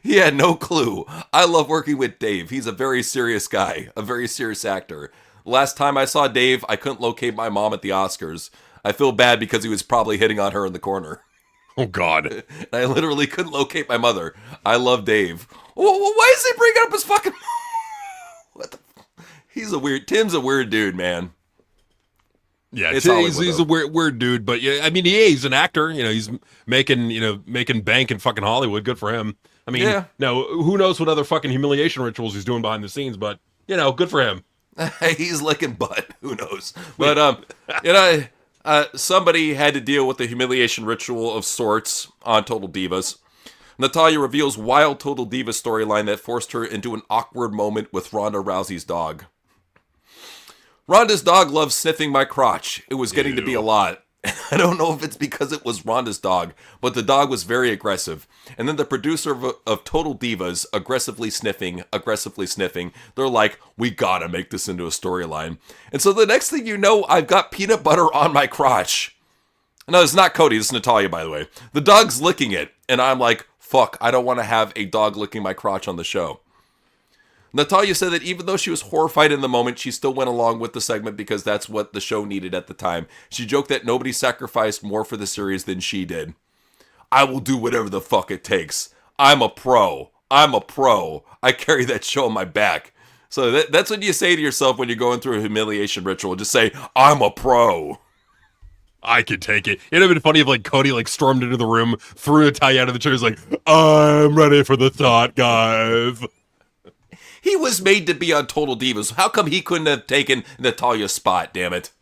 He had no clue. I love working with Dave. He's a very serious guy, a very serious actor. Last time I saw Dave, I couldn't locate my mom at the Oscars. I feel bad because he was probably hitting on her in the corner. Oh, God. I literally couldn't locate my mother. I love Dave. Why is he bringing up his fucking... What the... Tim's a weird dude, man. Yeah, he's a weird dude, but yeah, I mean, he's an actor. He's making bank in fucking Hollywood. Good for him. I mean, Now who knows what other fucking humiliation rituals he's doing behind the scenes, but good for him. He's licking butt. Who knows? But somebody had to deal with the humiliation ritual of sorts on Total Divas. Natalya reveals wild Total Diva storyline that forced her into an awkward moment with Ronda Rousey's dog. Ronda's dog loves sniffing my crotch. It was getting to be a lot. I don't know if it's because it was Ronda's dog, but the dog was very aggressive. And then the producer of Total Divas aggressively sniffing. They're like, we gotta make this into a storyline. And so the next thing you know, I've got peanut butter on my crotch. No, it's not Cody, it's Natalya, by the way. The dog's licking it. And I'm like, fuck, I don't want to have a dog licking my crotch on the show. Natalya said that even though she was horrified in the moment, she still went along with the segment because that's what the show needed at the time. She joked that nobody sacrificed more for the series than she did. I will do whatever the fuck it takes. I'm a pro. I carry that show on my back. So that's what you say to yourself when you're going through a humiliation ritual. Just say, I'm a pro. I could take it. It'd have been funny if Cody stormed into the room, threw Natalya out of the chair, was like, I'm ready for the thought, guys. He was made to be on Total Divas. How come he couldn't have taken Natalya's spot, damn it?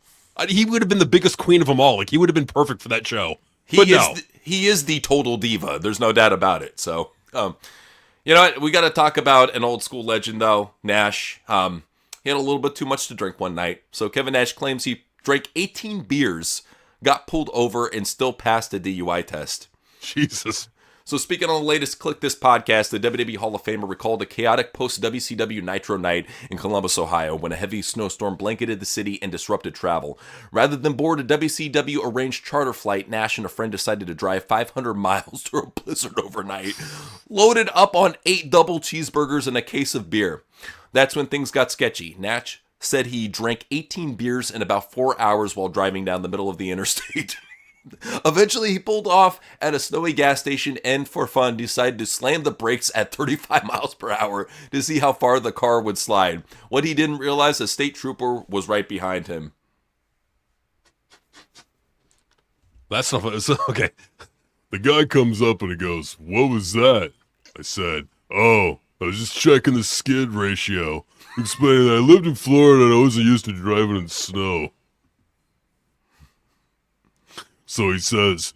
He would have been the biggest queen of them all. He would have been perfect for that show. He is the Total Diva. There's no doubt about it. So, you know what? We got to talk about an old school legend, though, Nash. He had a little bit too much to drink one night. So Kevin Nash claims he drank 18 beers, got pulled over, and still passed a DUI test. Jesus. So speaking on the latest Click This podcast, the WWE Hall of Famer recalled a chaotic post-WCW Nitro night in Columbus, Ohio, when a heavy snowstorm blanketed the city and disrupted travel. Rather than board a WCW-arranged charter flight, Nash and a friend decided to drive 500 miles through a blizzard overnight, loaded up on 8 double cheeseburgers and a case of beer. That's when things got sketchy. Nash said he drank 18 beers in about 4 hours while driving down the middle of the interstate. Eventually, he pulled off at a snowy gas station and, for fun, decided to slam the brakes at 35 miles per hour to see how far the car would slide. What he didn't realize, a state trooper was right behind him. That's not okay. The guy comes up and he goes, "What was that?" I said, "Oh, I was just checking the skid ratio." Explaining that I lived in Florida and I wasn't used to driving in snow. So he says,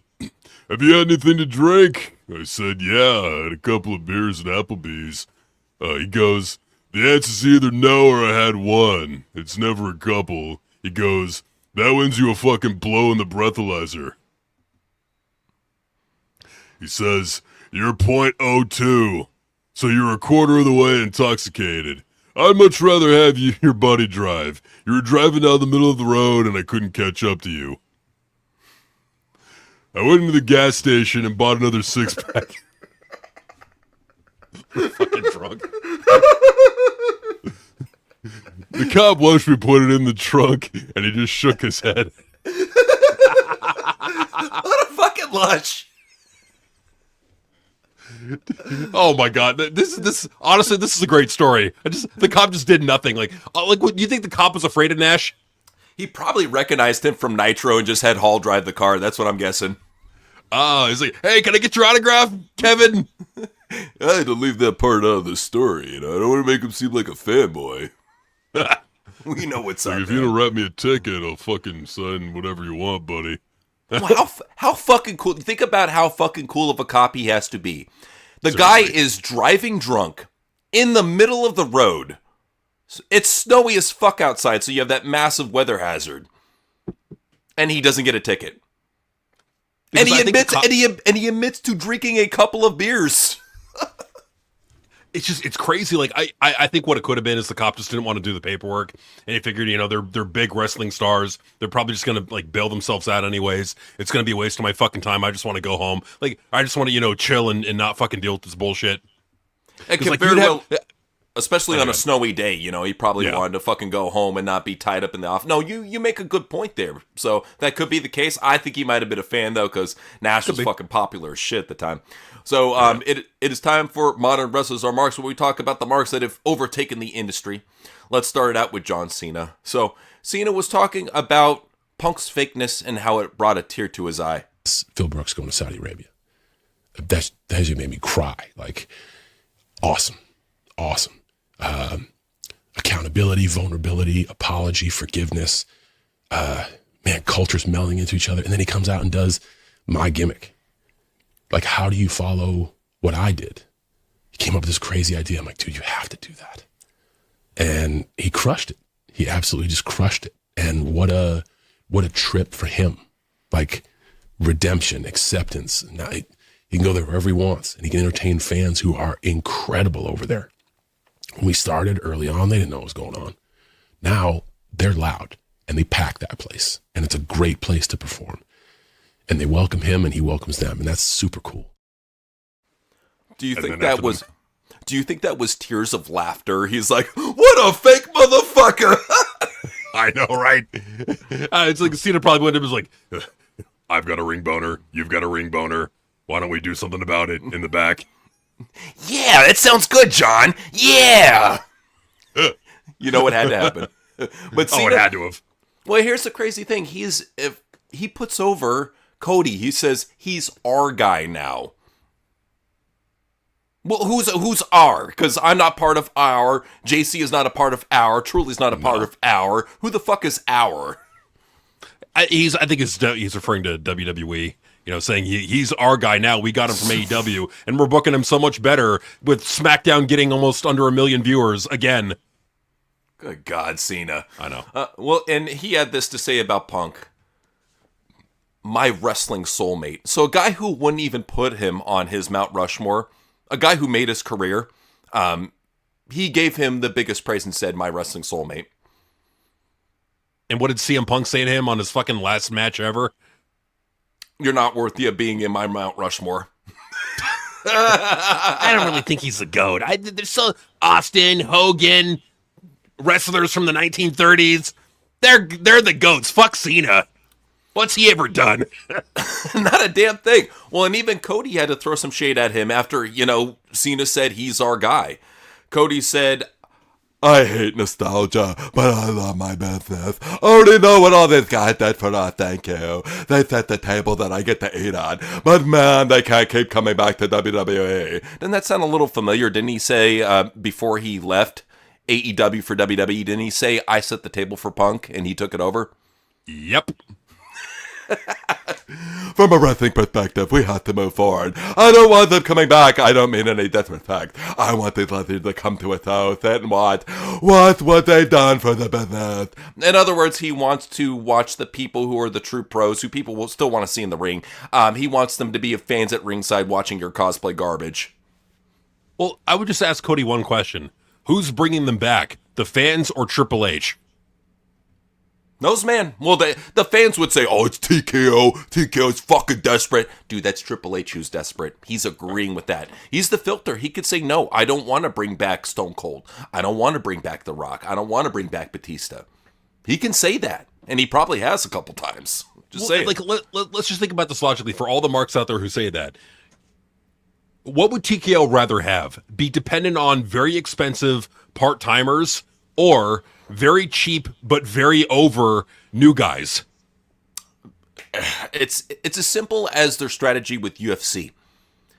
"Have you had anything to drink?" I said, "Yeah, I had a couple of beers at Applebee's." He goes, the answer's either no or I had one. It's never a couple. He goes, that wins you a fucking blow in the breathalyzer. He says, you're .02, so you're a quarter of the way intoxicated. I'd much rather have your buddy drive. You were driving down the middle of the road and I couldn't catch up to you. I went into the gas station and bought another 6-pack. Fucking drunk. The cop watched me put it in the trunk and he just shook his head. What a fucking lush. Oh my god, this honestly, this is a great story. The cop just did nothing. Like, what, you think the cop was afraid of Nash? He probably recognized him from Nitro and just had Hall drive the car. That's what I'm guessing. Oh, he's like, hey, can I get your autograph, Kevin? I had to leave that part out of the story, I don't want to make him seem like a fanboy. We know what's up. If you don't write me a ticket, I'll fucking sign whatever you want, buddy. Well, how fucking cool. Think about how fucking cool of a cop he has to be. The guy is driving drunk in the middle of the road. It's snowy as fuck outside, so you have that massive weather hazard. And he doesn't get a ticket. And he admits to drinking a couple of beers. It's crazy. Like, I think what it could have been is the cop just didn't want to do the paperwork, and he figured, they're big wrestling stars. They're probably just gonna like bail themselves out anyways. It's gonna be a waste of my fucking time. I just want to go home. Like, I just want to chill and not fucking deal with this bullshit. It can very well, especially on a snowy day. He probably wanted to fucking go home and not be tied up in the office. No, you make a good point there. So that could be the case. I think he might have been a fan though, because Nash was fucking popular as shit at the time. So it is time for Modern Wrestlers Are Marks, where we talk about the marks that have overtaken the industry. Let's start it out with John Cena. So Cena was talking about Punk's fakeness and how it brought a tear to his eye. Phil Brooks going to Saudi Arabia. That just made me cry. Like, awesome. Accountability, vulnerability, apology, forgiveness. Cultures melding into each other. And then he comes out and does my gimmick. Like, how do you follow what I did? He came up with this crazy idea. I'm like, dude, you have to do that. And he crushed it. He absolutely just crushed it. And what a trip for him. Like, redemption, acceptance. Now he can go there wherever he wants, and he can entertain fans who are incredible over there. When we started early on, they didn't know what was going on. Now they're loud, and they pack that place, and it's a great place to perform. And they welcome him, and he welcomes them, and that's super cool. Do you think that was tears of laughter? He's like, "What a fake motherfucker!" I know, right? It's like Cena probably went to him and was like, "I've got a ring boner. You've got a ring boner. Why don't we do something about it in the back?" Yeah, that sounds good, John. Yeah. You know what had to happen. But Cena, it had to have. Well, here's the crazy thing. If he puts over Cody, he says he's our guy now. Well, who's our? Because I'm not part of our. JC is not a part of our. Truly's not a part of our. Who the fuck is our? I think he's referring to WWE. Saying he's our guy now. We got him from AEW, and we're booking him so much better with SmackDown getting almost under 1 million viewers again. Good God, Cena. I know. Well, and he had this to say about Punk. My wrestling soulmate. So a guy who wouldn't even put him on his Mount Rushmore, a guy who made his career, he gave him the biggest praise and said, my wrestling soulmate. And what did CM Punk say to him on his fucking last match ever? You're not worthy of being in my Mount Rushmore. I don't really think he's the GOAT. There's so Austin, Hogan, wrestlers from the 1930s. They're the GOATs. Fuck Cena. What's he ever done? Not a damn thing. Well, and even Cody had to throw some shade at him after, Cena said he's our guy. Cody said, I hate nostalgia, but I love my business. I already know what all these guys did for us, thank you. They set the table that I get to eat on. But man, they can't keep coming back to WWE. Doesn't that sound a little familiar? Didn't he say before he left AEW for WWE, didn't he say, I set the table for Punk and he took it over? Yep. from a wrestling perspective, we have to move forward. I don't want them coming back. I don't mean any disrespect. I want these lesbians to come to a house and watch what they've done for the business. In other words, he wants to watch the people who are the true pros, who people will still want to see in the ring. He wants them to be fans at ringside watching your cosplay garbage. Well, I would just ask Cody one question. Who's bringing them back? The fans or Triple H? Knows, man. Well, the fans would say, oh, it's TKO. TKO's fucking desperate. Dude, that's Triple H who's desperate. He's agreeing with that. He's the filter. He could say, no, I don't want to bring back Stone Cold. I don't want to bring back The Rock. I don't want to bring back Batista. He can say that. And he probably has a couple times. Just saying. Like, let's just think about this logically for all the marks out there who say that. What would TKO rather have? Be dependent on very expensive part-timers or very cheap but very over new guys? It's as simple as their strategy with UFC.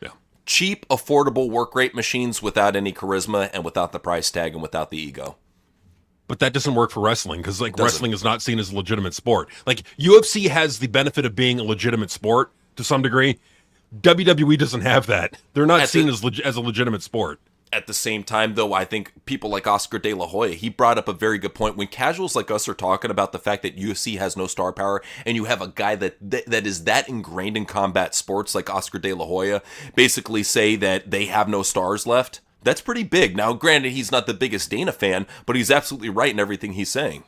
Yeah. Cheap, affordable work rate machines without any charisma and without the price tag and without the ego. But that doesn't work for wrestling because wrestling is not seen as a legitimate sport. Like UFC has the benefit of being a legitimate sport to some degree. WWE doesn't have that. They're not seen as a legitimate sport. At the same time, though, I think people like Oscar De La Hoya, he brought up a very good point. When casuals like us are talking about the fact that UFC has no star power, and you have a guy that is that ingrained in combat sports like Oscar De La Hoya basically say that they have no stars left, that's pretty big. Now, granted, he's not the biggest Dana fan, but he's absolutely right in everything he's saying.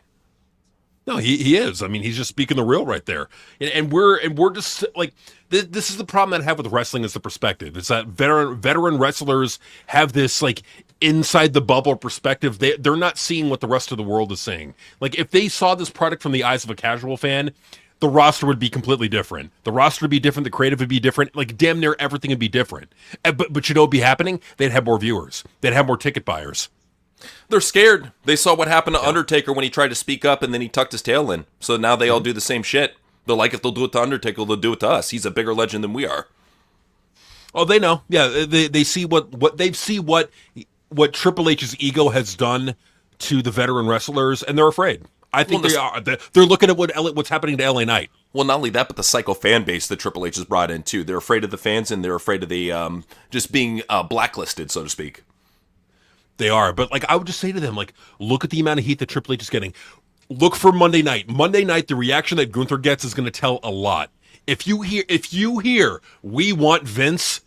No, he is. I mean, he's just speaking the real right there. And we're just like, this is the problem that I have with wrestling is the perspective. It's that veteran wrestlers have this like inside the bubble perspective. They're not seeing what the rest of the world is seeing. Like if they saw this product from the eyes of a casual fan, the roster would be completely different. The roster would be different. The creative would be different. Like damn near everything would be different. But you know what would be happening? They'd have more viewers. They'd have more ticket buyers. They're scared. They saw what happened to Undertaker when he tried to speak up and then he tucked his tail in. So now they all do the same shit. They're like, if they'll do it to Undertaker, they'll do it to us. He's a bigger legend than we are. Oh, they know. Yeah, they see what Triple H's ego has done to the veteran wrestlers, and they're afraid. I think they are. They're looking at what's happening to LA Knight. Well, not only that, but the psycho fan base that Triple H has brought in too. They're afraid of the fans, and they're afraid of the just being blacklisted, so to speak. They are, but like I would just say to them, like, look at the amount of heat that Triple H is getting. Look for Monday night. Monday night, the reaction that Gunther gets is going to tell a lot. If you hear, we want Vince,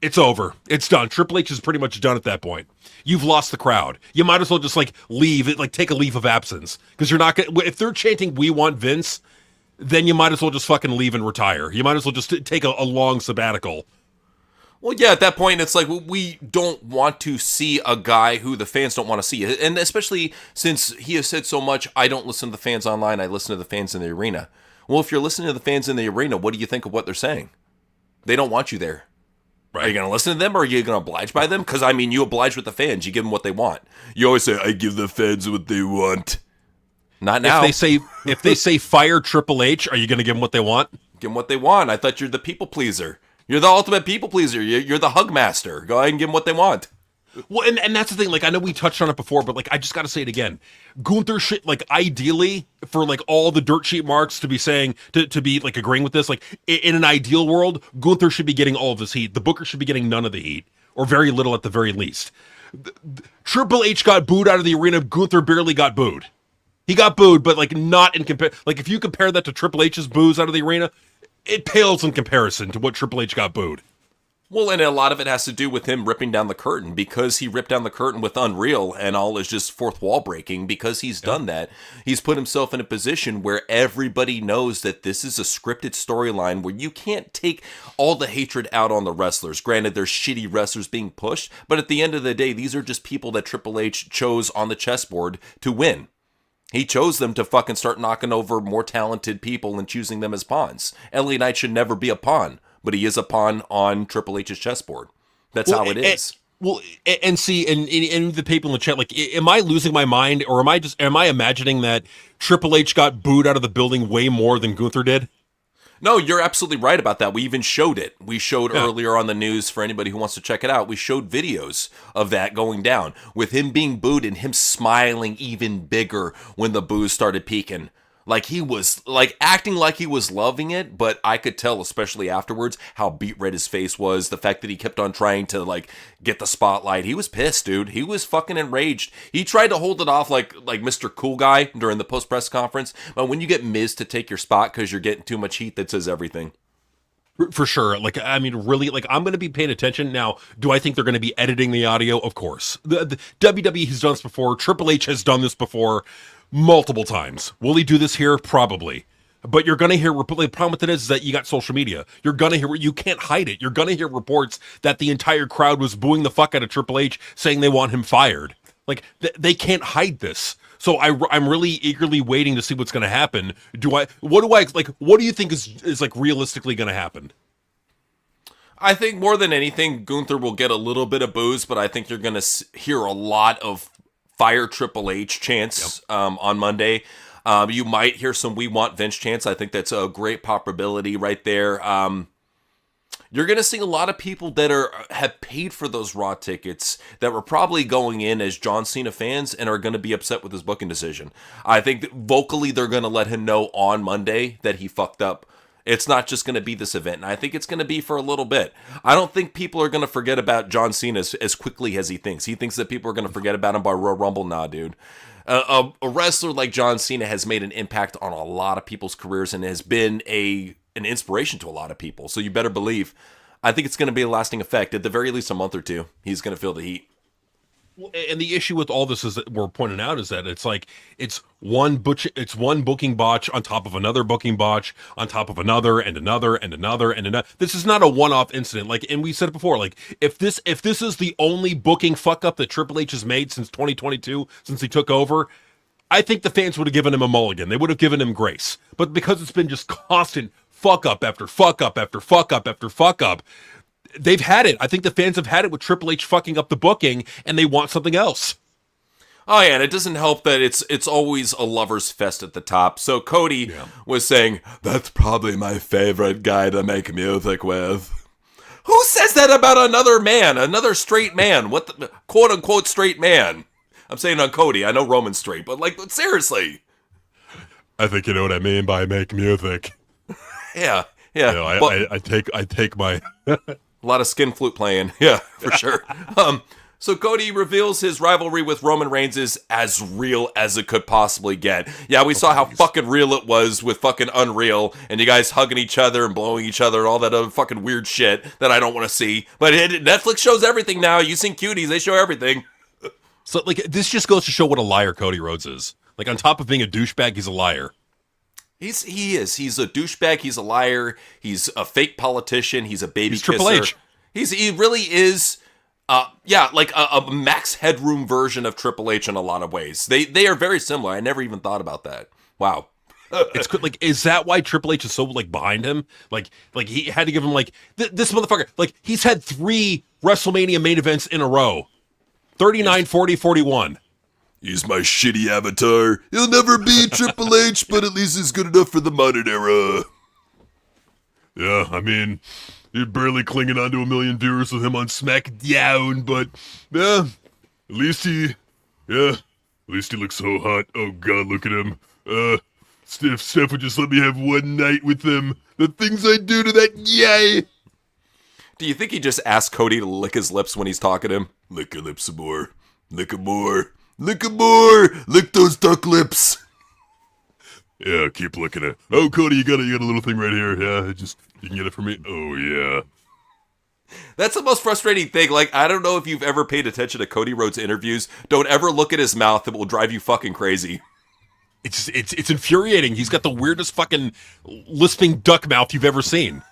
it's over. It's done. Triple H is pretty much done at that point. You've lost the crowd. You might as well just like leave it, like take a leave of absence because you're not going. If they're chanting "We want Vince," then you might as well just fucking leave and retire. You might as well just take a long sabbatical. Well, yeah, at that point, it's like we don't want to see a guy who the fans don't want to see. And especially since he has said so much, I don't listen to the fans online, I listen to the fans in the arena. Well, if you're listening to the fans in the arena, what do you think of what they're saying? They don't want you there. Right. Are you going to listen to them or are you going to oblige by them? Because, I mean, you oblige with the fans. You give them what they want. You always say, I give the fans what they want. Not now. If they say fire Triple H, are you going to give them what they want? Give them what they want. I thought you're the people pleaser. You're the ultimate people pleaser. You're the hug master. Go ahead and give them what they want. Well, and that's the thing. Like, I know we touched on it before, but like, I just got to say it again. Gunther should, like, ideally, for like all the dirt sheet marks to be saying, to be like agreeing with this, like, in an ideal world, Gunther should be getting all of this heat. The Booker should be getting none of the heat, or very little at the very least. Triple H got booed out of the arena. Gunther barely got booed. He got booed, but like not in compare. Like, if you compare that to Triple H's boos out of the arena, it pales in comparison to what Triple H got booed. Well, and a lot of it has to do with him ripping down the curtain because he ripped down the curtain with Unreal and all is just fourth wall breaking. Because he's done that, he's put himself in a position where everybody knows that this is a scripted storyline where you can't take all the hatred out on the wrestlers. Granted, there's shitty wrestlers being pushed, but at the end of the day, these are just people that Triple H chose on the chessboard to win. He chose them to fucking start knocking over more talented people and choosing them as pawns. LA Knight should never be a pawn, but he is a pawn on Triple H's chessboard. That's how it is. And see, and the people in the chat, like, am I losing my mind, or am I imagining that Triple H got booed out of the building way more than Gunther did? No, you're absolutely right about that. We even showed it. We showed earlier on the news for anybody who wants to check it out. We showed videos of that going down with him being booed and him smiling even bigger when the boos started peaking. Like, he was, like, acting like he was loving it, but I could tell, especially afterwards, how beat red his face was. The fact that he kept on trying to, like, get the spotlight. He was pissed, dude. He was fucking enraged. He tried to hold it off like Mr. Cool Guy during the post-press conference. But when you get Miz to take your spot because you're getting too much heat, that says everything. For sure. Like, I mean, really, like, I'm going to be paying attention. Now, do I think they're going to be editing the audio? Of course. The WWE has done this before. Triple H has done this before multiple times. Will he do this here? Probably. But you're going to hear, the problem with it is that you got social media. You're going to hear, you can't hide it. You're going to hear reports that the entire crowd was booing the fuck out of Triple H, saying they want him fired. Like, they can't hide this. So I'm really eagerly waiting to see what's going to happen. What do you think is like realistically going to happen? I think more than anything, Gunther will get a little bit of booze, but I think you're going to hear a lot of fire Triple H chants on Monday. You might hear some "We Want Vince" chants. I think that's a great probability right there. You're going to see a lot of people that have paid for those Raw tickets that were probably going in as John Cena fans and are going to be upset with his booking decision. I think that vocally they're going to let him know on Monday that he fucked up. It's not just going to be this event, and I think it's going to be for a little bit. I don't think people are going to forget about John Cena as quickly as he thinks. He thinks that people are going to forget about him by Royal Rumble. Nah, dude. A wrestler like John Cena has made an impact on a lot of people's careers and has been an inspiration to a lot of people. So you better believe, I think it's going to be a lasting effect. At the very least, a month or two, he's going to feel the heat. And the issue with all this is that we're pointing out is that it's like it's one booking botch on top of another booking botch on top of another and another and another and another. This is not a one-off incident. Like, and we said it before. Like, if this is the only booking fuck up that Triple H has made since 2022, since he took over, I think the fans would have given him a mulligan. They would have given him grace. But because it's been just constant fuck up after fuck up after fuck up after fuck up, they've had it. I think the fans have had it with Triple H fucking up the booking, and they want something else. Oh yeah, and it doesn't help that it's always a lover's fest at the top. So Cody was saying, that's probably my favorite guy to make music with. Who says that about another man, another straight man? What the quote-unquote straight man? I'm saying on Cody. I know Roman's straight, but like, seriously. I think you know what I mean by make music. Yeah. You know, I take my... A lot of skin flute playing. Yeah, for sure. So Cody reveals his rivalry with Roman Reigns is as real as it could possibly get. Yeah, we saw how fucking real it was with fucking Unreal, and you guys hugging each other and blowing each other and all that other fucking weird shit that I don't want to see. But Netflix shows everything now. You seen Cuties, they show everything. So, like, this just goes to show what a liar Cody Rhodes is. Like, on top of being a douchebag, he's a liar. He is. He's a douchebag. He's a liar. He's a fake politician. He's a baby kisser. Triple H. He really is, like a Max Headroom version of Triple H in a lot of ways. They are very similar. I never even thought about that. Wow. It's like, is that why Triple H is so like behind him? Like he had to give him like this motherfucker. Like, he's had 3 WrestleMania main events in a row. 39, 40, 41. He's my shitty avatar. He'll never be Triple H, but at least he's good enough for the modern era. Yeah, I mean, you're barely clinging on to 1 million viewers with him on SmackDown, but yeah, at least he looks so hot. Oh God, look at him. Steph would just let me have one night with him. The things I do to that guy. Do you think he just asked Cody to lick his lips when he's talking to him? Lick your lips some more. Lick them more. Lick them more. Lick those duck lips. Yeah, keep licking it. Oh, Cody, you got a little thing right here. Yeah, you can get it for me. Oh, yeah. That's the most frustrating thing. Like, I don't know if you've ever paid attention to Cody Rhodes interviews. Don't ever look at his mouth. It will drive you fucking crazy. It's infuriating. He's got the weirdest fucking lisping duck mouth you've ever seen.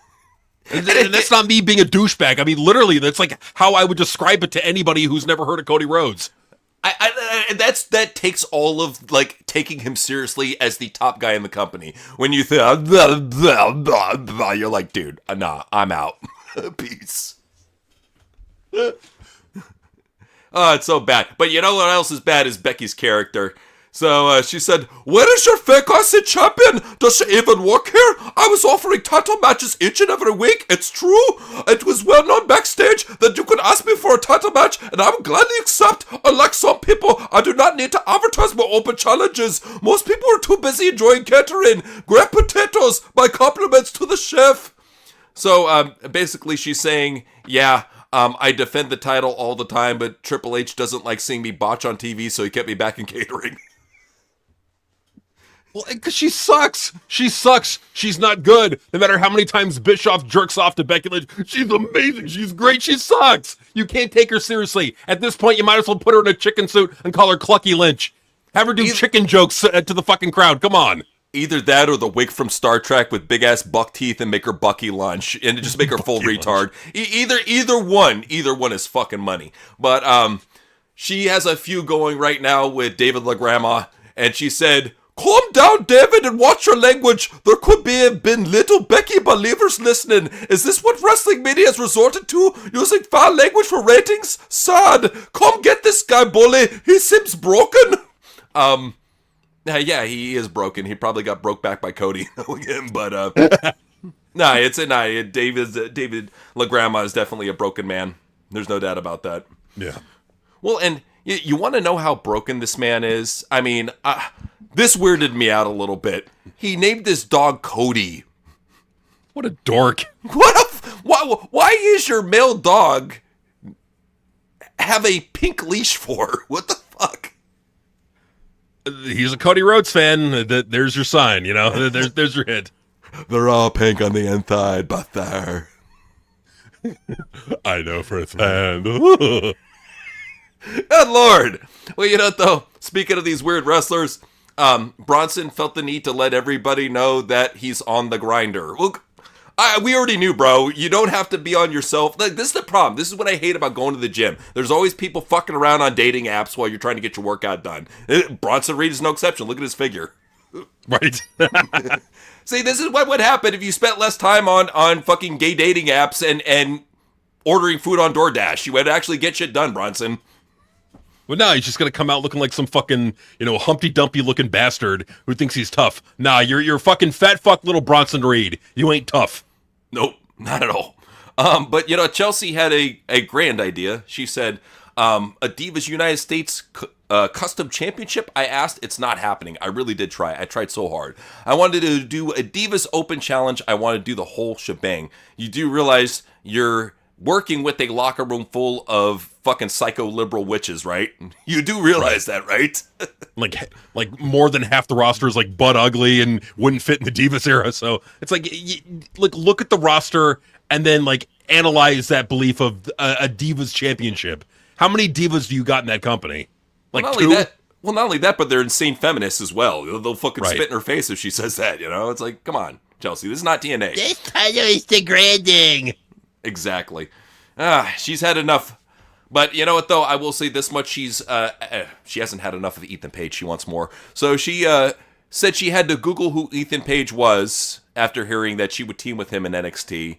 And that's not me being a douchebag. I mean, literally, that's like how I would describe it to anybody who's never heard of Cody Rhodes. That takes all of, like, taking him seriously as the top guy in the company. When you think, you're like, dude, nah, I'm out. Peace. Oh, it's so bad. But you know what else is bad is Becky's character. So she said, "Where is your fake IC champion? Does she even work here? I was offering title matches each and every week. It's true. It was well known backstage that you could ask me for a title match, and I would gladly accept. Unlike some people, I do not need to advertise my open challenges. Most people are too busy enjoying catering. Great potatoes. My compliments to the chef." So basically she's saying, yeah, I defend the title all the time, but Triple H doesn't like seeing me botch on TV, so he kept me back in catering. Well, because she sucks. She sucks. She's not good. No matter how many times Bischoff jerks off to Becky Lynch, she's amazing. She's great. She sucks. You can't take her seriously. At this point, you might as well put her in a chicken suit and call her Clucky Lynch. Have her do chicken jokes to the fucking crowd. Come on. Either that or the wig from Star Trek with big ass buck teeth and make her Bucky Lunch and just make her full retard. Either one is fucking money. But she has a feud going right now with David LaGrama, and she said, "Calm down, David, and watch your language. There could have been little Becky believers listening. Is this what wrestling media has resorted to? Using foul language for ratings? Sad. Come get this guy, bully. He seems broken." Yeah, he is broken. He probably got broke back by Cody again, but David LaGrama is definitely a broken man. There's no doubt about that. Yeah. Well, and you want to know how broken this man is? I mean, this weirded me out a little bit. He named this dog Cody. What a dork. Why is your male dog have a pink leash for? What the fuck? He's a Cody Rhodes fan. There's your sign, you know? There's your hint. They're all pink on the inside, but they're... I know for a fan. Good Lord. Well, you know what, though? Speaking of these weird wrestlers, Bronson felt the need to let everybody know that he's on the grinder. Look, we already knew, bro. You don't have to be on yourself. Like, this is the problem. This is what I hate about going to the gym. There's always people fucking around on dating apps while you're trying to get your workout done. Bronson Reed is no exception. Look at his figure. Right. See, this is what would happen if you spent less time on fucking gay dating apps and ordering food on DoorDash. You would actually get shit done, Bronson. Well, no, he's just gonna come out looking like some fucking, Humpty Dumpty looking bastard who thinks he's tough. Nah, you're fucking fat fuck little Bronson Reed. You ain't tough. Nope, not at all. But Chelsea had a grand idea. She said, a Divas United States custom championship. I asked, it's not happening. I really did try. I tried so hard. I wanted to do a Divas Open Challenge. I wanted to do the whole shebang. You do realize you're working with a locker room full of fucking psycho liberal witches, right? You do realize that, right? like more than half the roster is like butt ugly and wouldn't fit in the Divas era. So it's like look at the roster and then like analyze that belief of a Divas championship. How many Divas do you got in that company? Like well, two? Not only that, but they're insane feminists as well. They'll fucking spit in her face if she says that, It's like, come on, Chelsea, this is not TNA. This title is degrading. Exactly. She's had enough. But you know what, though? I will say this much. She hasn't had enough of Ethan Page. She wants more. So she said she had to Google who Ethan Page was after hearing that she would team with him in NXT.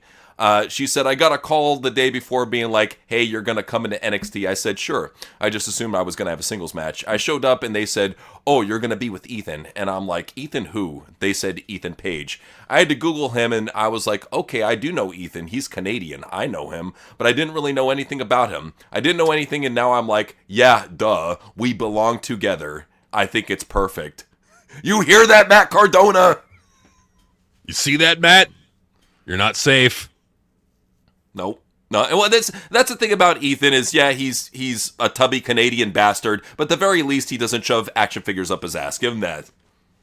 She said, I got a call the day before being like, hey, you're going to come into NXT. I said, sure. I just assumed I was going to have a singles match. I showed up and they said, oh, you're going to be with Ethan. And I'm like, Ethan who? They said Ethan Page. I had to Google him and I was like, okay, I do know Ethan. He's Canadian. I know him. But I didn't really know anything about him. I didn't know anything and now I'm like, yeah, duh. We belong together. I think it's perfect. You hear that, Matt Cardona? You see that, Matt? You're not safe. Nope. No, well, that's the thing about Ethan is, yeah, he's a tubby Canadian bastard, but at the very least, he doesn't shove action figures up his ass. Give him that.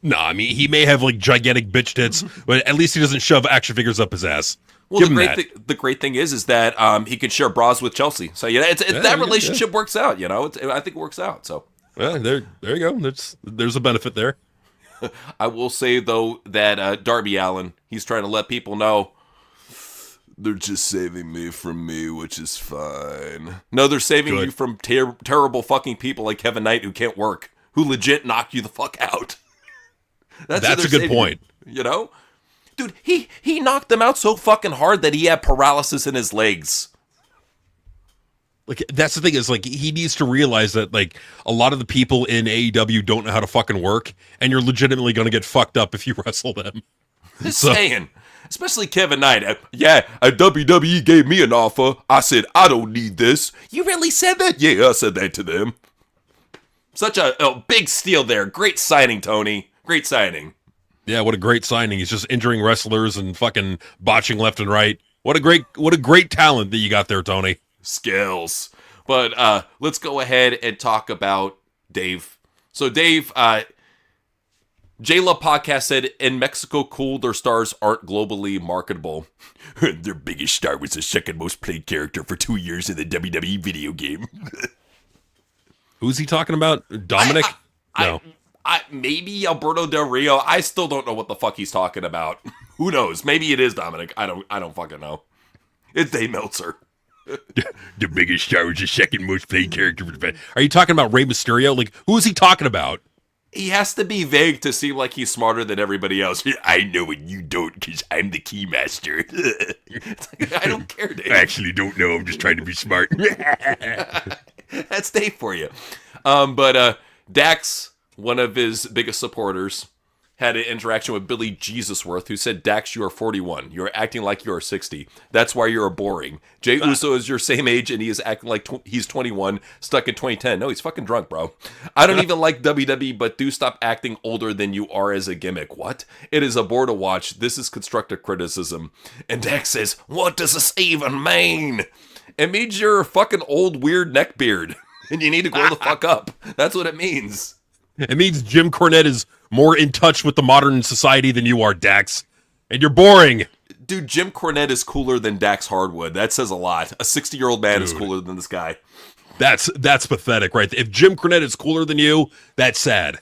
No, I mean, he may have, like, gigantic bitch tits, but at least he doesn't shove action figures up his ass. Well, the great thing is that he can share bras with Chelsea. So, that relationship works out, I think it works out, so. Well, there you go. There's a benefit there. I will say, though, that Darby Allin, he's trying to let people know, they're just saving me from me, which is fine. No, they're saving you from terrible fucking people like Kevin Knight who can't work, who legit knock you the fuck out. That's a good point. Dude, he knocked them out so fucking hard that he had paralysis in his legs. Like, that's the thing is, like, he needs to realize that, like, a lot of the people in AEW don't know how to fucking work, and you're legitimately going to get fucked up if you wrestle them. Just saying. Especially Kevin Knight. WWE gave me an offer. I said, I don't need this. You really said that? Yeah, I said that to them. Such a big steal there. Great signing, Tony. Great signing. Yeah, what a great signing. He's just injuring wrestlers and fucking botching left and right. What a great talent that you got there, Tony. Skills. But let's go ahead and talk about Dave. So Dave, J-Love Podcast said, in Mexico, cool, their stars aren't globally marketable. Their biggest star was the second most played character for 2 years in the WWE video game. Who's he talking about? Dominic? No. Maybe Alberto Del Rio. I still don't know what the fuck he's talking about. Who knows? Maybe it is Dominic. I don't fucking know. It's Dave Meltzer. The biggest star was the second most played character. Are you talking about Rey Mysterio? Like, who is he talking about? He has to be vague to seem like he's smarter than everybody else. I know and you don't because I'm the key master. I don't care, Dave. I actually don't know. I'm just trying to be smart. That's Dave for you. But Dax, one of his biggest supporters, had an interaction with Billy Jesusworth, who said, Dax, you are 41. You're acting like you are 60. That's why you're boring. Jay Uso is your same age, and he is acting like he's 21, stuck in 2010. No, he's fucking drunk, bro. I don't even like WWE, but do stop acting older than you are as a gimmick. What? It is a bore to watch. This is constructive criticism. And Dax says, what does this even mean? It means you're a fucking old, weird neckbeard, and you need to grow the fuck up. That's what it means. It means Jim Cornette is more in touch with the modern society than you are, Dax. And you're boring. Dude, Jim Cornette is cooler than Dax Hardwood. That says a lot. A 60-year-old man is cooler than this guy. That's pathetic, right? If Jim Cornette is cooler than you, that's sad.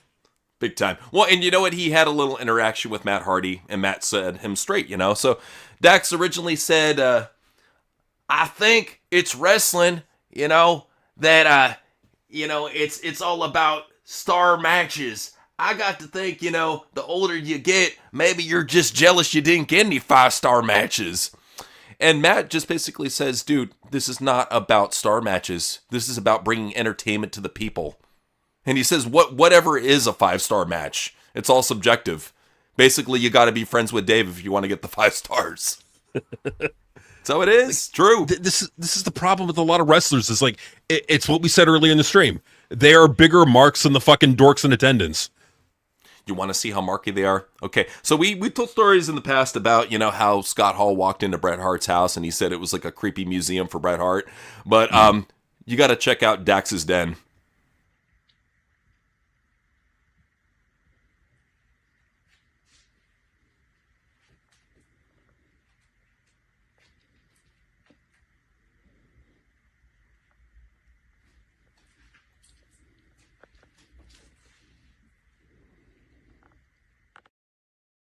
Big time. Well, and you know what? He had a little interaction with Matt Hardy, and Matt set him straight, you know? So Dax originally said, I think it's wrestling, that, it's all about star matches. I got to think, the older you get, maybe you're just jealous you didn't get any 5-star matches. And Matt just basically says, dude, this is not about star matches. This is about bringing entertainment to the people. And he says, whatever is a 5-star match, it's all subjective. Basically, you got to be friends with Dave if you want to get the 5 stars. So it is. True. This is the problem with a lot of wrestlers. Is like, it's what we said earlier in the stream. They are bigger marks than the fucking dorks in attendance. You want to see how marky they are? Okay, so we told stories in the past about, how Scott Hall walked into Bret Hart's house and he said it was like a creepy museum for Bret Hart. But you got to check out Dax's Den.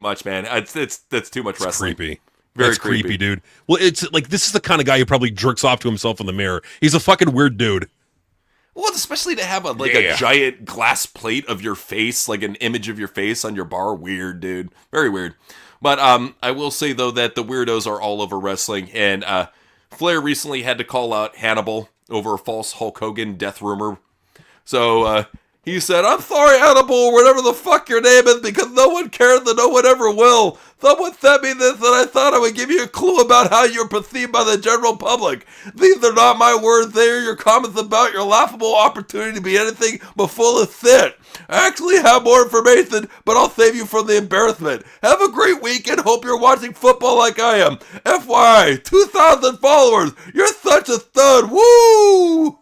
Much, man. That's too much wrestling. Creepy. Very creepy, dude. Well, it's like, this is the kind of guy who probably jerks off to himself in the mirror. He's a fucking weird dude. Well, especially to have a giant glass plate of your face, like an image of your face on your bar. Weird, dude. Very weird. But I will say, though, that the weirdos are all over wrestling. And Flair recently had to call out Hannibal over a false Hulk Hogan death rumor. So he said, I'm sorry, Hannibal, whatever the fuck your name is, because no one cared and no one ever will. Someone sent me this and I thought I would give you a clue about how you're perceived by the general public. These are not my words, they are your comments about your laughable opportunity to be anything but full of shit. I actually have more information, but I'll save you from the embarrassment. Have a great week and hope you're watching football like I am. FYI, 2,000 followers. You're such a stud. Woo!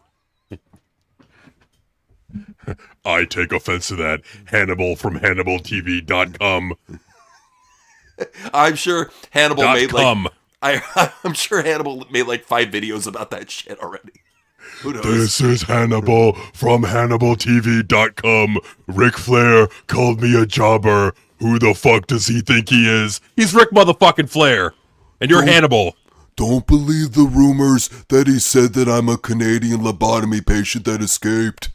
I take offense to that. Hannibal from HannibalTV.com. I'm sure Hannibal made I'm sure Hannibal made like 5 videos about that shit already. Who knows? This is Hannibal from HannibalTV.com. Ric Flair called me a jobber. Who the fuck does he think he is? He's Rick motherfucking Flair. And you're Hannibal. Don't believe the rumors that he said that I'm a Canadian lobotomy patient that escaped.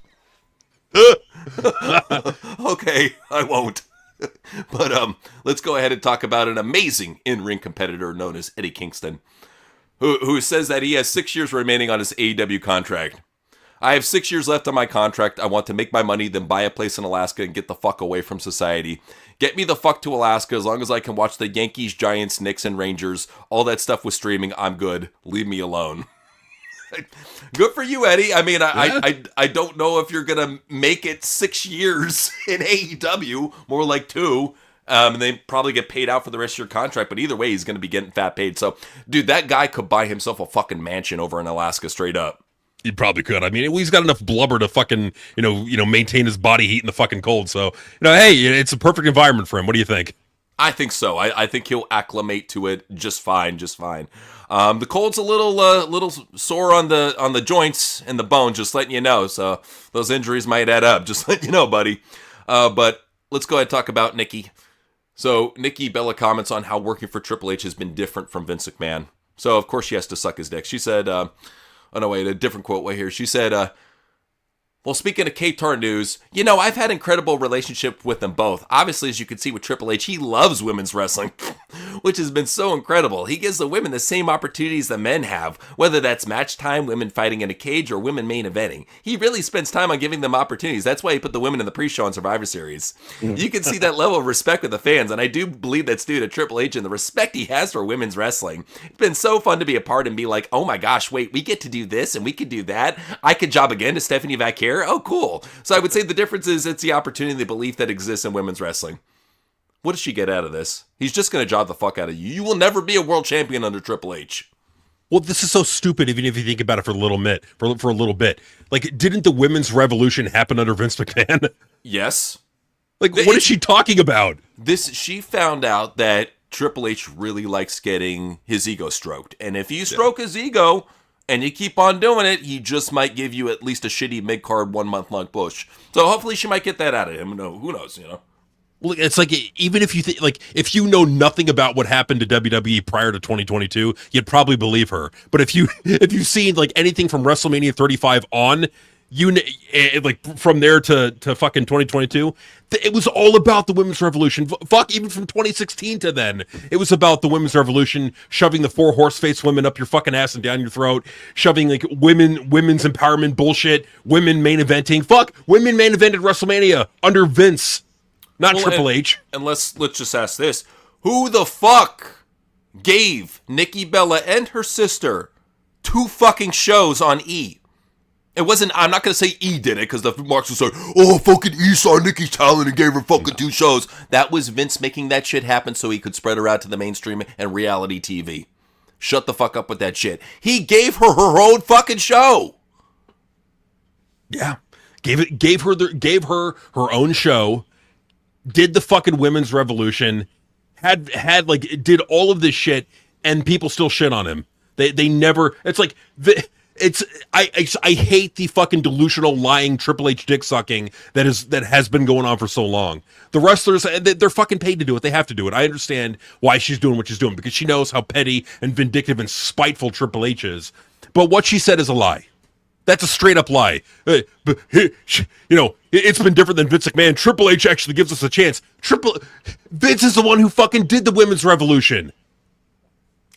Okay, I won't. But let's go ahead and talk about an amazing in-ring competitor known as Eddie Kingston. who says that he has 6 years remaining on his AEW contract. I have 6 years left on my contract. I want to make my money, then buy a place in Alaska and get the fuck away from society. Get me the fuck to Alaska as long as I can watch the Yankees, Giants, Knicks, and Rangers. All that stuff with streaming, I'm good. Leave me alone. Good for you, Eddie. I mean, I don't know if you're going to make it 6 years in AEW, more like 2. And they probably get paid out for the rest of your contract, but either way, he's going to be getting fat paid. So, dude, that guy could buy himself a fucking mansion over in Alaska straight up. He probably could. I mean, he's got enough blubber to fucking, maintain his body heat in the fucking cold. So, hey, it's a perfect environment for him. What do you think? I think so. I think he'll acclimate to it just fine. The cold's a little sore on the joints and the bone, just letting you know. So those injuries might add up. Just letting you know, buddy. But let's go ahead and talk about Nikki. So Nikki Bella comments on how working for Triple H has been different from Vince McMahon. So of course she has to suck his dick. She said, a different quote right here. She said, well, speaking of KTAR news, I've had incredible relationship with them both. Obviously, as you can see with Triple H, he loves women's wrestling, which has been so incredible. He gives the women the same opportunities the men have, whether that's match time, women fighting in a cage, or women main eventing. He really spends time on giving them opportunities. That's why he put the women in the pre-show on Survivor Series. You can see that level of respect with the fans, and I do believe that's due to Triple H and the respect he has for women's wrestling. It's been so fun to be a part and be like, oh my gosh, wait, we get to do this and we could do that. I could job again to Stephanie Vaquer. Oh, cool. So I would say the difference is it's the opportunity, the belief that exists in women's wrestling. What does she get out of this? He's just going to job the fuck out of you. You will never be a world champion under Triple H. Well, this is so stupid, even if you think about it for a little bit. Like, didn't the women's revolution happen under Vince McMahon? Yes. What is she talking about? She found out that Triple H really likes getting his ego stroked. And if you stroke his ego and you keep on doing it, he just might give you at least a shitty mid-card 1 month long push. So hopefully she might get that out of him. No, who knows, Well, it's like, even if you think, if you know nothing about what happened to WWE prior to 2022, you'd probably believe her. But if you've seen anything from WrestleMania 35 on, from there to fucking 2022, it was all about the women's revolution. Fuck, even from 2016 to then, it was about the women's revolution, shoving the 4 horse-faced women up your fucking ass and down your throat, shoving women's empowerment bullshit, women main eventing. Fuck, women main evented WrestleMania under Vince, not Triple H. And let's just ask this: who the fuck gave Nikki Bella and her sister 2 fucking shows on E? It wasn't, I'm not going to say E did it, because the marks will say, oh, fucking E saw Nikki's talent and gave her fucking 2 shows. That was Vince making that shit happen so he could spread her out to the mainstream and reality TV. Shut the fuck up with that shit. He gave her her own fucking show. Yeah. Gave her her own show, did the fucking women's revolution, did all of this shit, and people still shit on him. They never, it's like, I hate the fucking delusional, lying Triple H dick sucking that has been going on for so long. The wrestlers, they're fucking paid to do it. They have to do it. I understand why she's doing what she's doing, because she knows how petty and vindictive and spiteful Triple H is. But what she said is a lie. That's a straight up lie. It's been different than Vince McMahon. Triple H actually gives us a chance. Vince is the one who fucking did the women's revolution.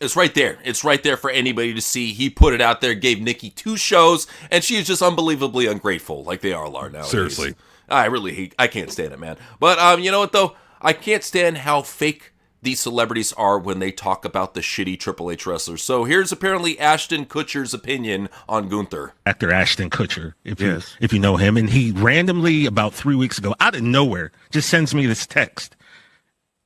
It's right there. It's right there for anybody to see. He put it out there, gave Nikki 2 shows, and she is just unbelievably ungrateful, like they all are now. Seriously. I can't stand it, man. But you know what, though? I can't stand how fake these celebrities are when they talk about the shitty Triple H wrestlers. So here's apparently Ashton Kutcher's opinion on Gunther. Actor Ashton Kutcher, if you know him, and he randomly, about 3 weeks ago, out of nowhere, just sends me this text.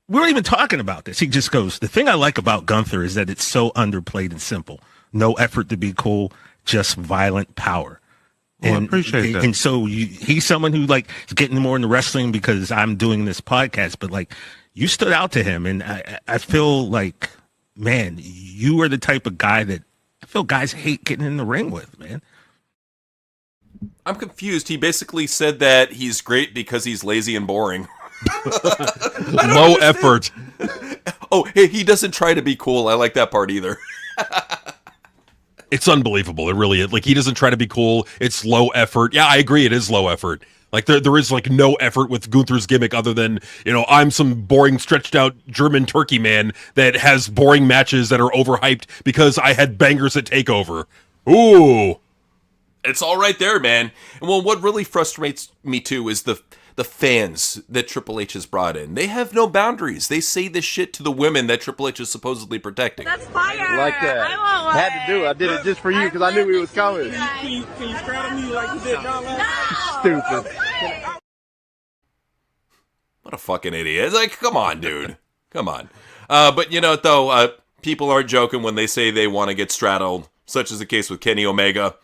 We weren't even talking about this. He just goes, the thing I like about Gunther is that it's so underplayed and simple. No effort to be cool, just violent power. Well, I appreciate that. And so he's someone who is getting more into wrestling because I'm doing this podcast, but you stood out to him. And I feel like, man, you are the type of guy that I feel guys hate getting in the ring with, man. I'm confused. He basically said that he's great because he's lazy and boring. Low effort. Oh, hey, he doesn't try to be cool. I like that part either. It's unbelievable. It really is. He doesn't try to be cool. It's low effort. Yeah, I agree. It is low effort. Like there is like no effort with Gunther's gimmick other than, I'm some boring stretched out German turkey man that has boring matches that are overhyped because I had bangers at TakeOver. Ooh. It's all right there, man. And well, what really frustrates me too is the fans that Triple H has brought in. They have no boundaries. They say this shit to the women that Triple H is supposedly protecting. That's fire. Like that. I had to do it. I did it just for you because I knew he was coming. Can you straddle me like you did John last Stupid. What a fucking idiot. It's like, come on, dude. Come on. But you know what, though? People aren't joking when they say they want to get straddled, such as the case with Kenny Omega,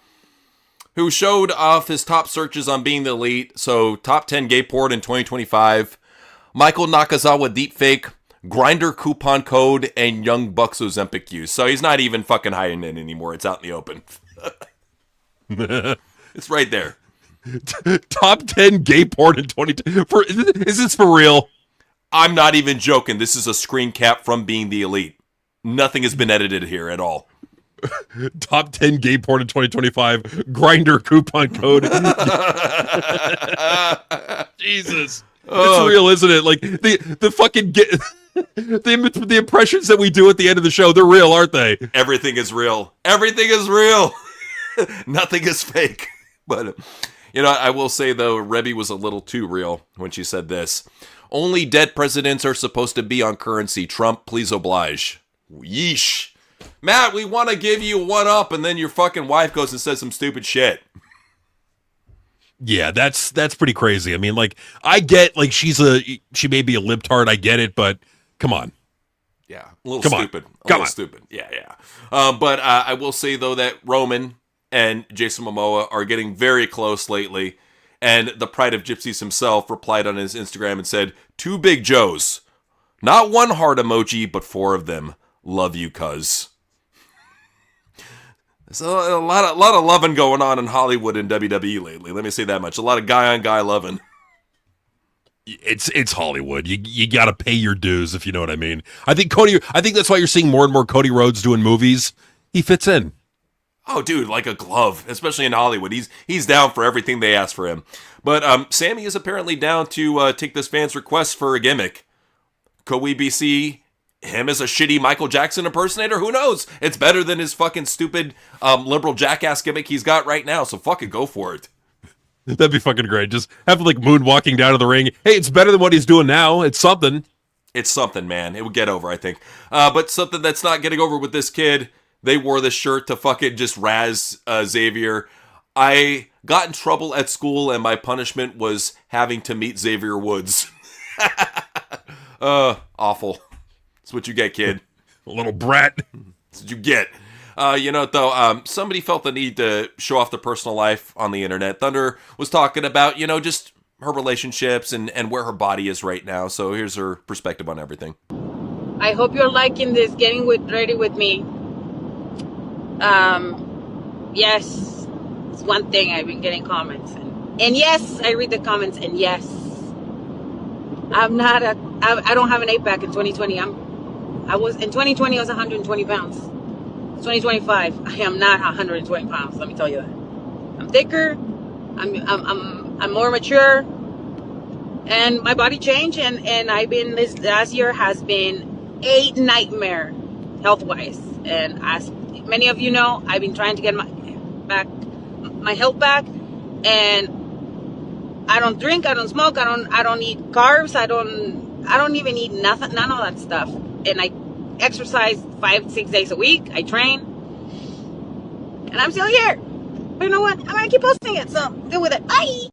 who showed off his top searches on Being the Elite. So, top 10 gay porn in 2025, Michael Nakazawa deepfake, Grinder coupon code, and Young Bucks Ozempic use. So, he's not even fucking hiding it anymore. It's out in the open. It's right there. Top 10 gay porn in 2020. Is this for real? I'm not even joking. This is a screen cap from Being the Elite. Nothing has been edited here at all. Top 10 gay porn in 2025. Grinder coupon code. Jesus. It's real, isn't it? Like the fucking the impressions that we do at the end of the show, they're real, aren't they? Everything is real. Everything is real. Nothing is fake. But I will say though, Rebby was a little too real when she said this. Only dead presidents are supposed to be on currency. Trump, please oblige. Yeesh. Matt, we want to give you one up, and then your fucking wife goes and says some stupid shit. Yeah, that's pretty crazy. I mean, like, I get, like, she may be a libtard, I get it, but come on. Yeah, a little stupid. A little stupid. Yeah. But I will say, though, that Roman and Jason Momoa are getting very close lately, and the Pride of Gypsies himself replied on his Instagram and said, 2 Big Joes. Not one heart emoji, but 4 of them. Love you, cuz. There's a lot of loving going on in Hollywood and WWE lately. Let me say that much. A lot of guy-on-guy loving. It's Hollywood. You got to pay your dues, if you know what I mean. I think that's why you're seeing more and more Cody Rhodes doing movies. He fits in. Oh, dude, like a glove, especially in Hollywood. He's down for everything they ask for him. But Sammy is apparently down to take this fan's request for a gimmick. Could we be see him as a shitty Michael Jackson impersonator? Who knows? It's better than his fucking stupid liberal jackass gimmick he's got right now, so fucking go for it. That'd be fucking great. Just have like moonwalking down to the ring. Hey, it's better than what he's doing now. It's something. It's something, man. It would get over, I think. But something that's not getting over with this kid, they wore this shirt to fucking just razz Xavier. I got in trouble at school, and my punishment was having to meet Xavier Woods. Awful. That's what you get, kid. A little brat. That's what you get. Though, somebody felt the need to show off their personal life on the internet. Thunder was talking about, just her relationships and where her body is right now. So here's her perspective on everything. I hope you're liking this, getting ready with me. Yes, it's one thing. I've been getting comments. And yes, I read the comments. And yes, I don't have an 8-pack in 2020. In 2020, I was 120 pounds. 2025, I am not 120 pounds. Let me tell you that. I'm thicker. I'm more mature, and my body changed. And this last year has been a nightmare health wise. And as many of you know, I've been trying to get my health back. And I don't drink. I don't smoke. I don't eat carbs. I don't even eat nothing. None of that stuff. And I exercise 5-6 days a week. I train. And I'm still here. But you know what? I'm going to keep posting it. So deal with it. Bye.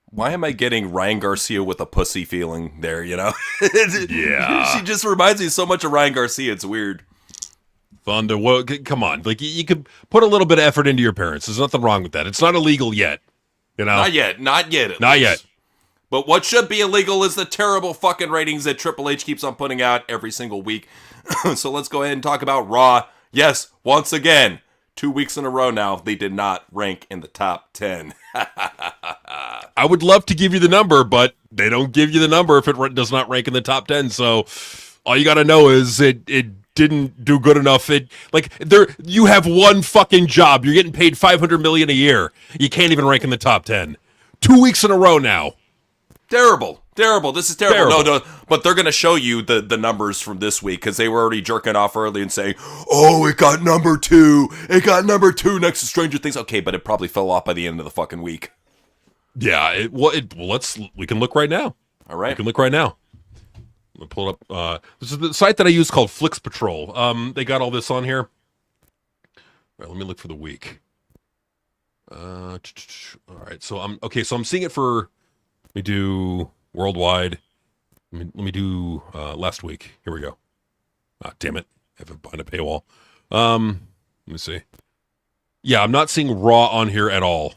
Why am I getting Ryan Garcia with a pussy feeling there, Yeah. She just reminds me so much of Ryan Garcia. It's weird. Thunder, well, come on. Like, you could put a little bit of effort into your parents. There's nothing wrong with that. It's not illegal yet. Not yet. Not yet. But what should be illegal is the terrible fucking ratings that Triple H keeps on putting out every single week. So let's go ahead and talk about Raw. Yes, once again, 2 weeks in a row now, they did not rank in the top 10. I would love to give you the number, but they don't give you the number if it does not rank in the top 10. So all you got to know is it didn't do good enough. You have one fucking job. You're getting paid $500 million a year. You can't even rank in the top 10. 2 weeks in a row now. Terrible. This is terrible. No, but they're going to show you the numbers from this week because they were already jerking off early and saying, oh, it got number 2. It got number 2 next to Stranger Things. Okay, but it probably fell off by the end of the fucking week. Yeah, we can look right now. All right. We can look right now. I'm going to pull it up. This is the site that I use called Flix Patrol. They got all this on here. All right, let me look for the week. All right, so I'm seeing it for, let me do worldwide. Let me do last week. Here we go. Damn it. I have it behind a paywall. Let me see. Yeah, I'm not seeing Raw on here at all.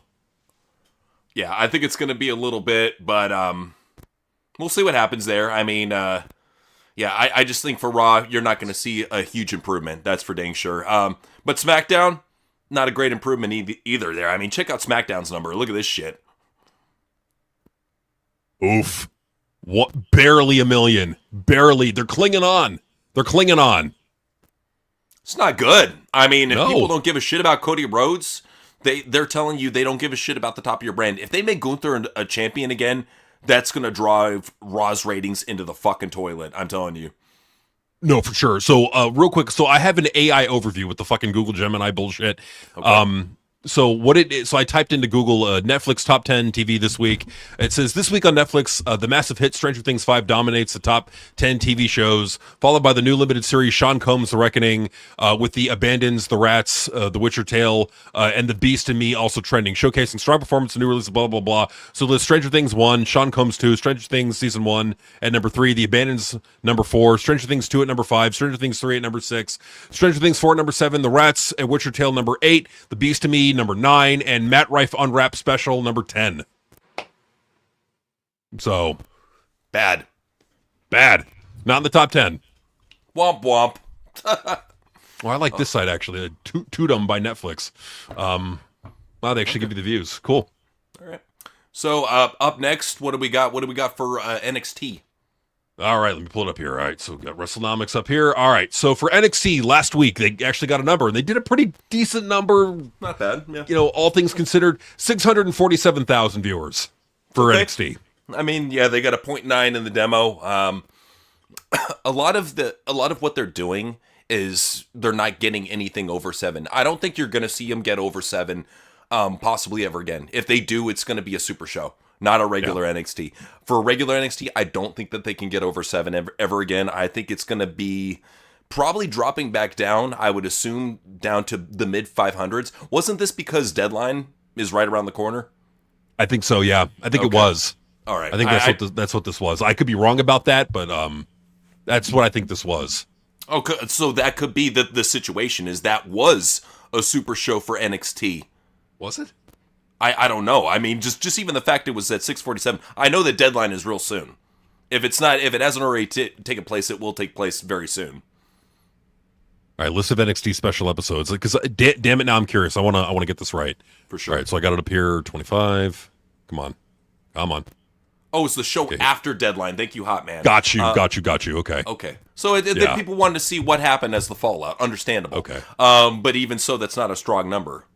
Yeah, I think it's going to be a little bit, but we'll see what happens there. I mean, I just think for Raw, you're not going to see a huge improvement. That's for dang sure. But SmackDown, not a great improvement either there. I mean, check out SmackDown's number. Look at this shit. Oof. What? Barely 1 million. Barely. They're clinging on. It's not good. I mean, if people don't give a shit about Cody Rhodes, they're telling you they don't give a shit about the top of your brand. If they make Gunther a champion again, that's going to drive Raw's ratings into the fucking toilet. I'm telling you. No, for sure. So, real quick. So I have an AI overview with the fucking Google Gemini bullshit. Okay. So I typed into Google Netflix top 10 TV this week. It says this week on Netflix, the massive hit Stranger Things 5 dominates the top 10 TV shows, followed by the new limited series Sean Combs: The Reckoning, with The Abandons, The Rats, The Witcher Tale, and The Beast in Me also trending, showcasing strong performance and new releases, blah, blah, blah. So there's Stranger Things 1, Sean Combs 2, Stranger Things Season 1 at number 3, The Abandons number 4, Stranger Things 2 at number 5, Stranger Things 3 at number 6, Stranger Things 4 at number 7, The Rats and Witcher Tale number 8, The Beast in Me number 9, and Matt Rife Unwrapped Special number 10. So, bad. Not in the top 10. Womp womp. Well, I like this site actually. Toodum by Netflix. Wow, they actually give you the views. Cool. All right. So, up next, what do we got? What do we got for NXT? All right, let me pull it up here. All right, so we've got WrestleNomics up here. All right, so for NXT last week, they actually got a number, and they did a pretty decent number. Not bad, yeah. You know, all things considered, 647,000 viewers for NXT. I mean, yeah, they got a 0.9 in the demo. A lot of what they're doing is they're not getting anything over 7. I don't think you're going to see them get over 7, possibly ever again. If they do, it's going to be a super show. Not a regular NXT. For a regular NXT, I don't think that they can get over 7 ever again. I think it's going to be probably dropping back down, I would assume, down to the mid 500s. Wasn't this because Deadline is right around the corner? I think so, yeah. I think it was. All right. I think that's what this was. I could be wrong about that, but that's what I think this was. Okay, so that could be the situation, is that was a super show for NXT. Was it? I don't know. I mean, just even the fact it was at 6:47. I know the Deadline is real soon. If it hasn't already taken place, it will take place very soon. All right, list of NXT special episodes. Because damn it, now I'm curious. I want to get this right. For sure. All right, so I got it up here. 25. Come on. Oh, it's the show after Deadline. Thank you, Hot Man. Got you. Okay. Okay. So people wanted to see what happened as the fallout. Understandable. Okay. But even so, that's not a strong number.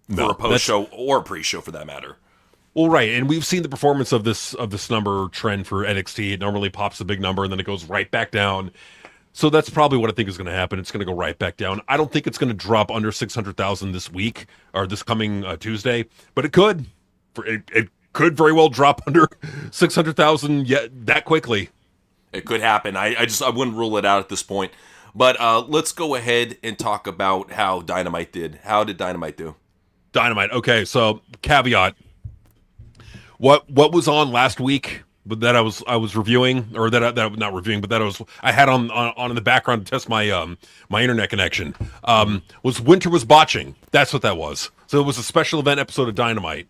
For a post-show or a pre-show, for that matter. Well, right, and we've seen the performance of this number trend for NXT. It normally pops a big number, and then it goes right back down. So that's probably what I think is going to happen. It's going to go right back down. I don't think it's going to drop under 600,000 this week, or this coming Tuesday, but it could. It could very well drop under 600,000 that quickly. It could happen. I wouldn't rule it out at this point. But let's go ahead and talk about how Dynamite did. How did Dynamite do? Dynamite. Okay, so caveat. What was on last week that I was reviewing, or that I'm not reviewing, but that I had on in the background to test my my internet connection. Was Winter Was Botching. That's what that was. So it was a special event episode of Dynamite.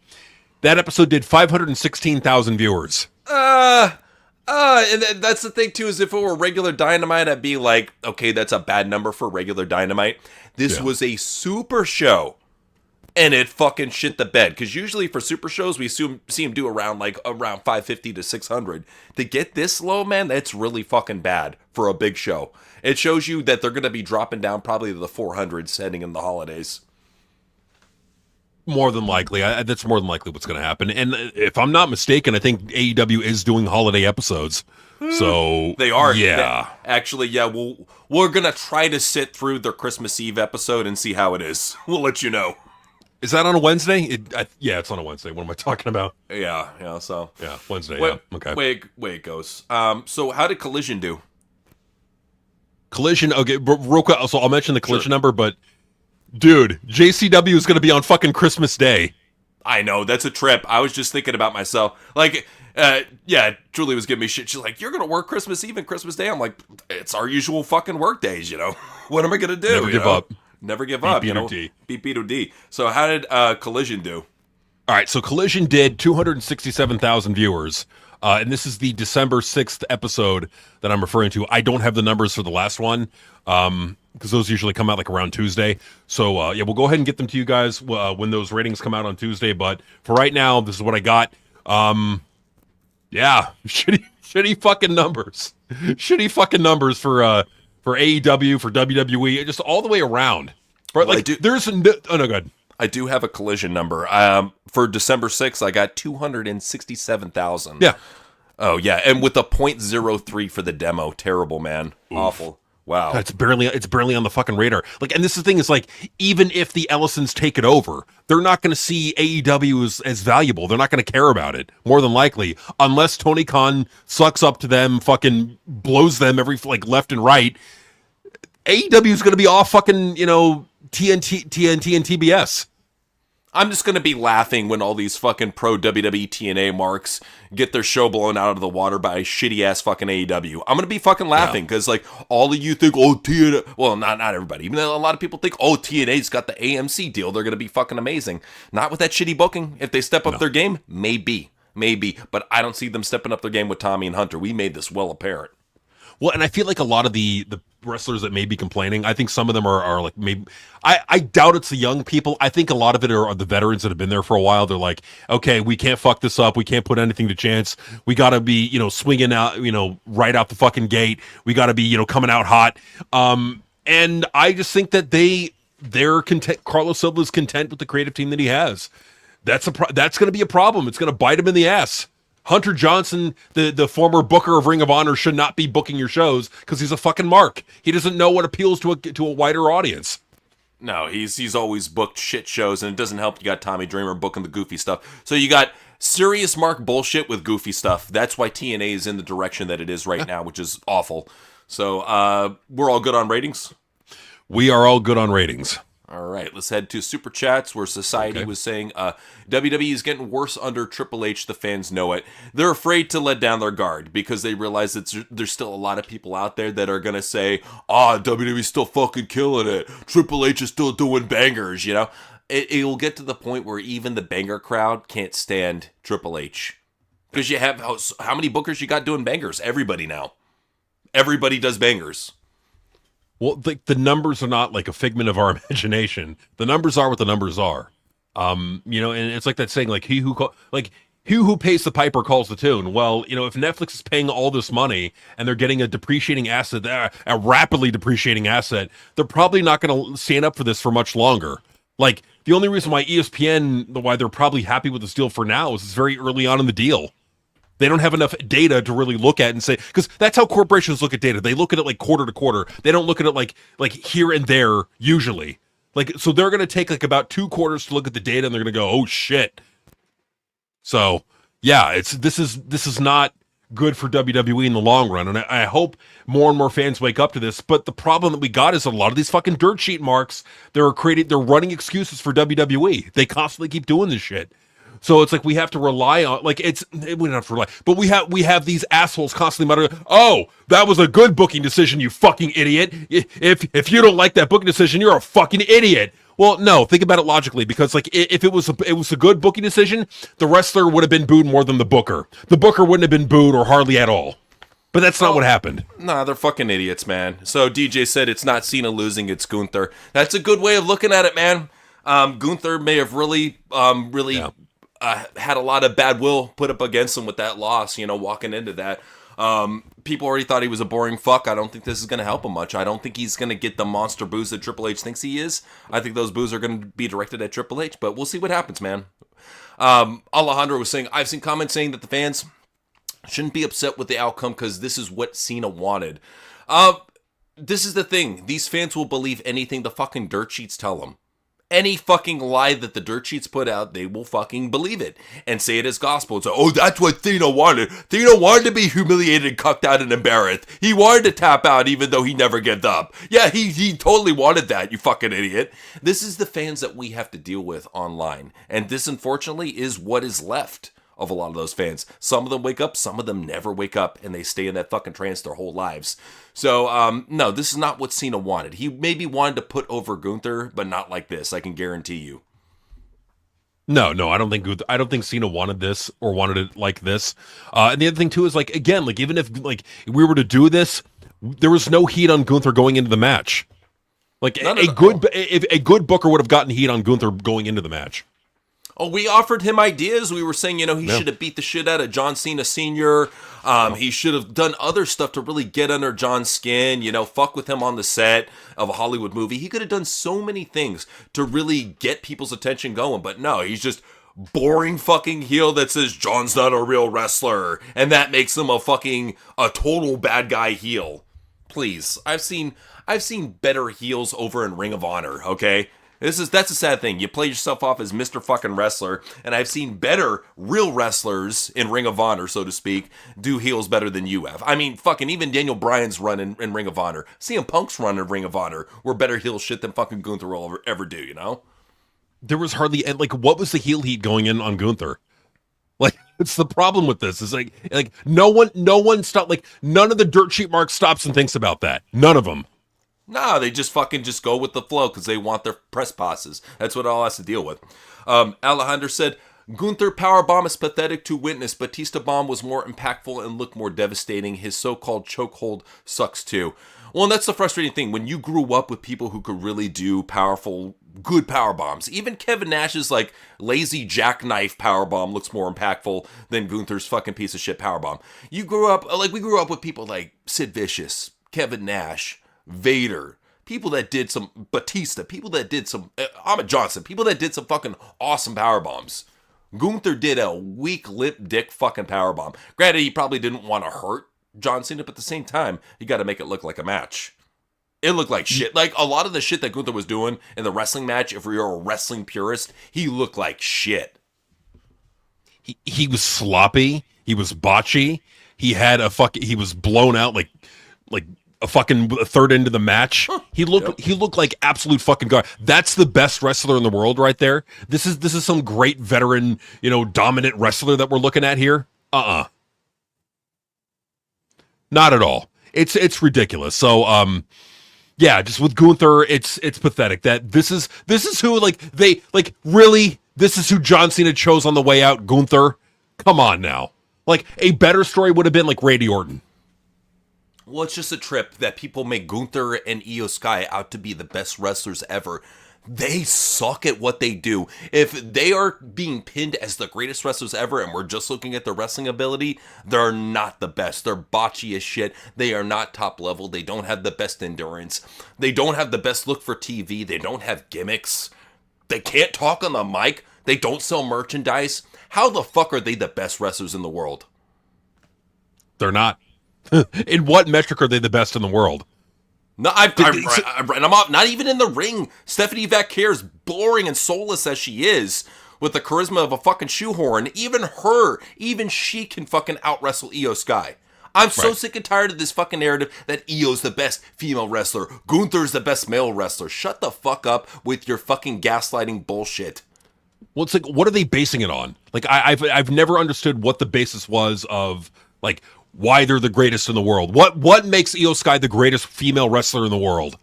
That episode did 516,000 viewers. And that's the thing too, is if it were regular Dynamite, I'd be like, okay, that's a bad number for regular Dynamite. This was a super show. And it fucking shit the bed. Because usually for super shows, we see them do around 550 to 600. To get this low, man, that's really fucking bad for a big show. It shows you that they're going to be dropping down probably to the 400s heading in the holidays. More than likely. That's more than likely what's going to happen. And if I'm not mistaken, I think AEW is doing holiday episodes. So they are. Yeah. Actually, yeah, we're going to try to sit through their Christmas Eve episode and see how it is. We'll let you know. Is that on a Wednesday? Yeah, it's on a Wednesday. What am I talking about? Yeah, so. Yeah, Wednesday, yeah. Okay. Way it goes. So how did Collision do? Collision, okay, real quick, so I'll mention the Collision number, but dude, JCW is going to be on fucking Christmas Day. I know, that's a trip. I was just thinking about myself. Like, Julie was giving me shit. She's like, you're going to work Christmas Eve and Christmas Day? I'm like, it's our usual fucking work days, you know? What am I going to do? Never give up. Never give up, you know? Beat B2D. So how did Collision do? All right, so Collision did 267,000 viewers. And this is the December 6th episode that I'm referring to. I don't have the numbers for the last one because those usually come out like around Tuesday. So, we'll go ahead and get them to you guys when those ratings come out on Tuesday. But for right now, this is what I got. Shitty fucking numbers. Shitty fucking numbers for AEW, for WWE, just all the way around. Right? Well, like, there's no good. I do have a Collision number. For December 6th, I got 267,000. Yeah. Oh, yeah. And with a 0.03 for the demo. Terrible, man. Oof. Awful. Wow. It's barely on the fucking radar. Like, and this is the thing is like, even if the Ellisons take it over, they're not going to see AEW as valuable. They're not going to care about it, more than likely, unless Tony Khan sucks up to them, fucking blows them every, like, left and right. AEW is going to be off fucking, TNT and TBS. I'm just going to be laughing when all these fucking pro WWE TNA marks get their show blown out of the water by shitty ass fucking AEW. I'm going to be fucking laughing because like all of you think, oh, TNA, well, not everybody. Even though a lot of people think, oh, TNA's got the AMC deal. They're going to be fucking amazing. Not with that shitty booking. If they step up their game, maybe. But I don't see them stepping up their game with Tommy and Hunter. We made this well apparent. Well, and I feel like a lot of the wrestlers that may be complaining, I think some of them are like maybe I doubt it's the young people. I think a lot of it are the veterans that have been there for a while. They're like, okay, we can't fuck this up. We can't put anything to chance. We got to be, swinging out, right out the fucking gate. We got to be, coming out hot. And I just think that they're content. Carlos Silva's content with the creative team that he has. That's going to be a problem. It's going to bite him in the ass. Hunter Johnson, the former booker of Ring of Honor, should not be booking your shows because he's a fucking mark. He doesn't know what appeals to a wider audience. No, he's always booked shit shows, and it doesn't help you got Tommy Dreamer booking the goofy stuff. So you got serious mark bullshit with goofy stuff. That's why TNA is in the direction that it is right now, which is awful. So we're all good on ratings? We are all good on ratings. All right, let's head to Super Chats where Society was saying WWE is getting worse under Triple H. The fans know it. They're afraid to let down their guard because they realize that there's still a lot of people out there that are going to say, WWE's still fucking killing it. Triple H is still doing bangers, It will get to the point where even the banger crowd can't stand Triple H. Because you have, how many bookers you got doing bangers? Everybody now. Everybody does bangers. Well, the numbers are not like a figment of our imagination. The numbers are what the numbers are. And it's like that saying, like he who pays the piper calls the tune. Well, if Netflix is paying all this money and they're getting a depreciating asset, a rapidly depreciating asset, they're probably not going to stand up for this for much longer. Like the only reason why why they're probably happy with this deal for now is it's very early on in the deal. They don't have enough data to really look at and say, because that's how corporations look at data. They look at it like quarter to quarter. They don't look at it like here and there usually. Like, so they're going to take like about 2 quarters to look at the data and they're going to go, oh shit. So yeah, this is not good for WWE in the long run. And I hope more and more fans wake up to this. But the problem that we got is a lot of these fucking dirt sheet marks, they're running excuses for WWE. They constantly keep doing this shit. So it's like we have to rely on, we don't have to rely, but we have these assholes constantly muttering, "Oh, that was a good booking decision, you fucking idiot! If you don't like that booking decision, you're a fucking idiot." Well, no, think about it logically, because like if it was a good booking decision, the wrestler would have been booed more than the booker. The booker wouldn't have been booed or hardly at all. But that's not what happened. Nah, they're fucking idiots, man. So DJ said it's not Cena losing, it's Gunther. That's a good way of looking at it, man. Gunther may have really had a lot of bad will put up against him with that loss, walking into that. People already thought he was a boring fuck. I don't think this is going to help him much. I don't think he's going to get the monster boos that Triple H thinks he is. I think those boos are going to be directed at Triple H, but we'll see what happens, man. Alejandro was saying, I've seen comments saying that the fans shouldn't be upset with the outcome because this is what Cena wanted. This is the thing. These fans will believe anything the fucking dirt sheets tell them. Any fucking lie that the dirt sheets put out, they will fucking believe it and say it as gospel. It's like, oh, that's what Cena wanted. Cena wanted to be humiliated, and cucked out, and embarrassed. He wanted to tap out even though he never gets up. Yeah, he totally wanted that, you fucking idiot. This is the fans that we have to deal with online. And this, unfortunately, is what is left of a lot of those fans. Some of them wake up, some of them never wake up, and they stay in that fucking trance their whole lives. So, no, this is not what Cena wanted. He maybe wanted to put over Gunther, but not like this, I can guarantee you. No, I don't think Cena wanted this or wanted it like this. And the other thing too is again, even if we were to do this, there was no heat on Gunther going into the match. A good booker would have gotten heat on Gunther going into the match. Oh, we offered him ideas. We were saying, he should have beat the shit out of John Cena Sr. He should have done other stuff to really get under John's skin, fuck with him on the set of a Hollywood movie. He could have done so many things to really get people's attention going. But no, he's just boring fucking heel that says John's not a real wrestler. And that makes him a total bad guy heel. Please. I've seen better heels over in Ring of Honor, okay? That's a sad thing. You play yourself off as Mr. fucking wrestler, and I've seen better real wrestlers in Ring of Honor, so to speak, do heels better than you have. I mean, fucking even Daniel Bryan's run in Ring of Honor, CM Punk's run in Ring of Honor were better heel shit than fucking Gunther will ever do, There was hardly, what was the heel heat going in on Gunther? It's the problem with this. Is no one stopped, none of the dirt sheet marks stops and thinks about that. None of them. No, they just go with the flow because they want their press passes. That's what all has to deal with. Alejandro said, Gunther powerbomb is pathetic to witness. Batista bomb was more impactful and looked more devastating. His so-called chokehold sucks too. Well, and that's the frustrating thing. When you grew up with people who could really do powerful, good power bombs, even Kevin Nash's lazy jackknife power bomb looks more impactful than Gunther's fucking piece of shit power bomb. You grew up we grew up with people like Sid Vicious, Kevin Nash, Vader, people that did some Batista, people that did some Ahmed Johnson, people that did some fucking awesome power bombs. Gunther did a weak lip dick fucking power bomb. Granted, he probably didn't want to hurt John Cena, but at the same time, you got to make it look like a match. It looked like shit. A lot of the shit that Gunther was doing in the wrestling match, if you're a wrestling purist, he looked like shit. He was sloppy. He was botchy. He was blown out like a fucking third into the match. He looked like absolute fucking god. That's the best wrestler in the world right there. This is some great veteran, dominant wrestler that we're looking at here. Not at all. It's ridiculous. So yeah, just with Gunther, it's pathetic that this is who really this is who John Cena chose on the way out, Gunther. Come on now. A better story would have been Randy Orton. Well, it's just a trip that people make Gunther and Io Sky out to be the best wrestlers ever. They suck at what they do. If they are being pinned as the greatest wrestlers ever and we're just looking at their wrestling ability, they're not the best. They're botchy as shit. They are not top level. They don't have the best endurance. They don't have the best look for TV. They don't have gimmicks. They can't talk on the mic. They don't sell merchandise. How the fuck are they the best wrestlers in the world? They're not. In what metric are they the best in the world? No, I'm not even in the ring. Stephanie Vaquer is boring and soulless as she is, with the charisma of a fucking shoehorn. Even she can fucking out-wrestle Io Sky. I'm so sick and tired of this fucking narrative that Io's the best female wrestler. Gunther's the best male wrestler. Shut the fuck up with your fucking gaslighting bullshit. Well, it's what are they basing it on? I've never understood what the basis was of, why they're the greatest in the world. What makes Io Sky the greatest female wrestler in the world?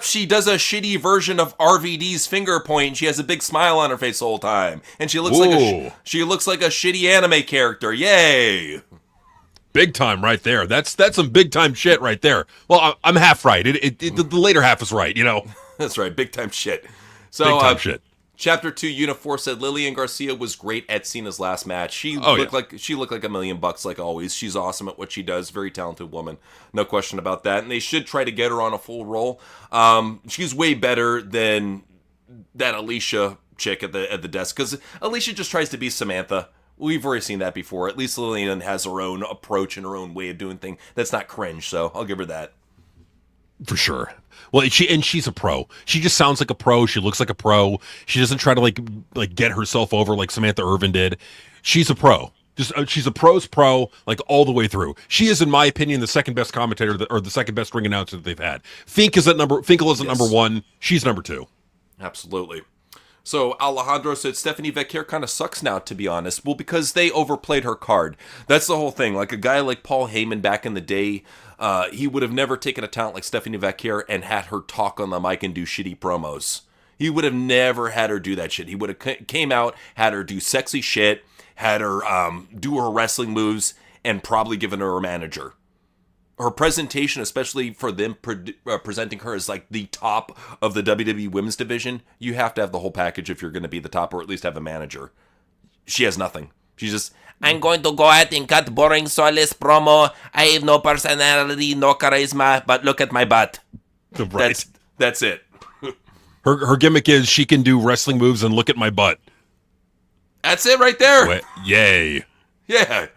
She does a shitty version of RVD's finger point. And she has a big smile on her face the whole time, and she looks like a shitty anime character. Yay! Big time right there. That's some big time shit right there. Well, I'm half right. The later half is right. That's right. Big time shit. So big time shit. Chapter 2, Unit 4 said Lillian Garcia was great at Cena's last match. She looked like $1 million like always. She's awesome at what she does. Very talented woman. No question about that. And they should try to get her on a full roll. She's way better than that Alicia chick at the desk, because Alicia just tries to be Samantha. We've already seen that before. At least Lillian has her own approach and her own way of doing things. That's not cringe, so I'll give her that. For sure. Well, she's a pro. She just sounds like a pro. She looks like a pro. She doesn't try to like get herself over like Samantha Irvin did. She's a pro. She's a pro's pro, like all the way through. She is, in my opinion, the second best commentator or the second best ring announcer that they've had. Finkel is at number 1. She's number 2. Absolutely. So Alejandro said Stephanie Vecchia kind of sucks now, to be honest. Well, because they overplayed her card. That's the whole thing. Like a guy like Paul Heyman back in the day, he would have never taken a talent like Stephanie Vecchia and had her talk on the mic and do shitty promos. He would have never had her do that shit. He would have came out, had her do sexy shit, had her do her wrestling moves, and probably given her a manager. Her presentation, especially for them presenting her as like the top of the WWE women's division, you have to have the whole package if you're going to be the top, or at least have a manager. She has nothing. She's just, I'm going to go ahead and cut boring, soulless promo. I have no personality, no charisma, but look at my butt. Right. That's it. Her gimmick is she can do wrestling moves and look at my butt. That's it right there. Yay. Yeah.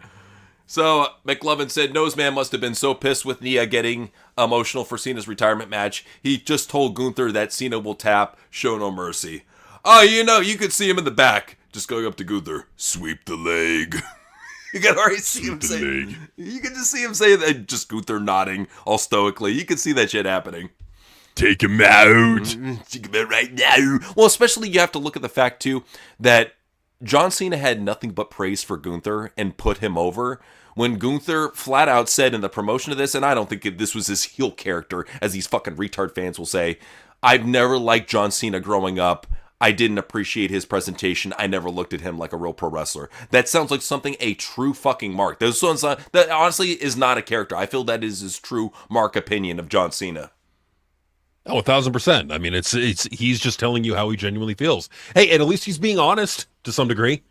So McLovin said Noseman must have been so pissed with Nia getting emotional for Cena's retirement match. He just told Gunther that Cena will tap, show no mercy. Oh, you could see him in the back, just going up to Gunther, sweep the leg. You can already see him say, you can just see him say that, just Gunther nodding all stoically. You can see that shit happening. Take him out. Take him out right now. Well, especially you have to look at the fact, too, that John Cena had nothing but praise for Gunther and put him over. When Gunther flat out said in the promotion of this, and I don't think this was his heel character, as these fucking retard fans will say, I've never liked John Cena growing up. I didn't appreciate his presentation. I never looked at him like a real pro wrestler. That sounds like something a true fucking mark. That honestly is not a character. I feel that is his true mark opinion of John Cena. Oh, 1,000%. I mean, it's he's just telling you how he genuinely feels. Hey, and at least he's being honest to some degree.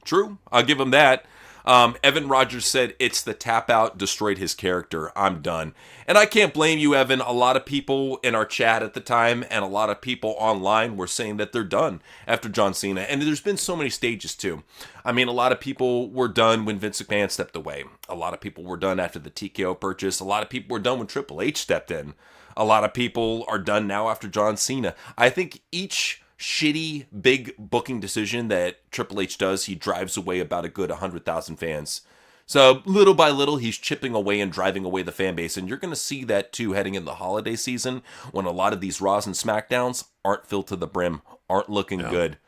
True. I'll give him that. Evan Rogers said, it's the tap out destroyed his character. I'm done. And I can't blame you, Evan. A lot of people in our chat at the time and a lot of people online were saying that they're done after John Cena. And there's been so many stages too. I mean, a lot of people were done when Vince McMahon stepped away. A lot of people were done after the TKO purchase. A lot of people were done when Triple H stepped in. A lot of people are done now after John Cena. I think each shitty big booking decision that Triple H does, he drives away about a good 100,000 fans. So little by little, he's chipping away and driving away the fan base. And you're going to see that too heading into the holiday season when a lot of these Raws and SmackDowns aren't filled to the brim, aren't looking good.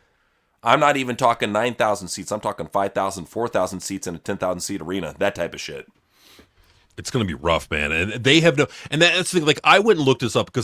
I'm not even talking 9,000 seats. I'm talking 5,000, 4,000 seats in a 10,000 seat arena, that type of shit. It's going to be rough, man. And they have no, and that's the thing, like I went and looked this up because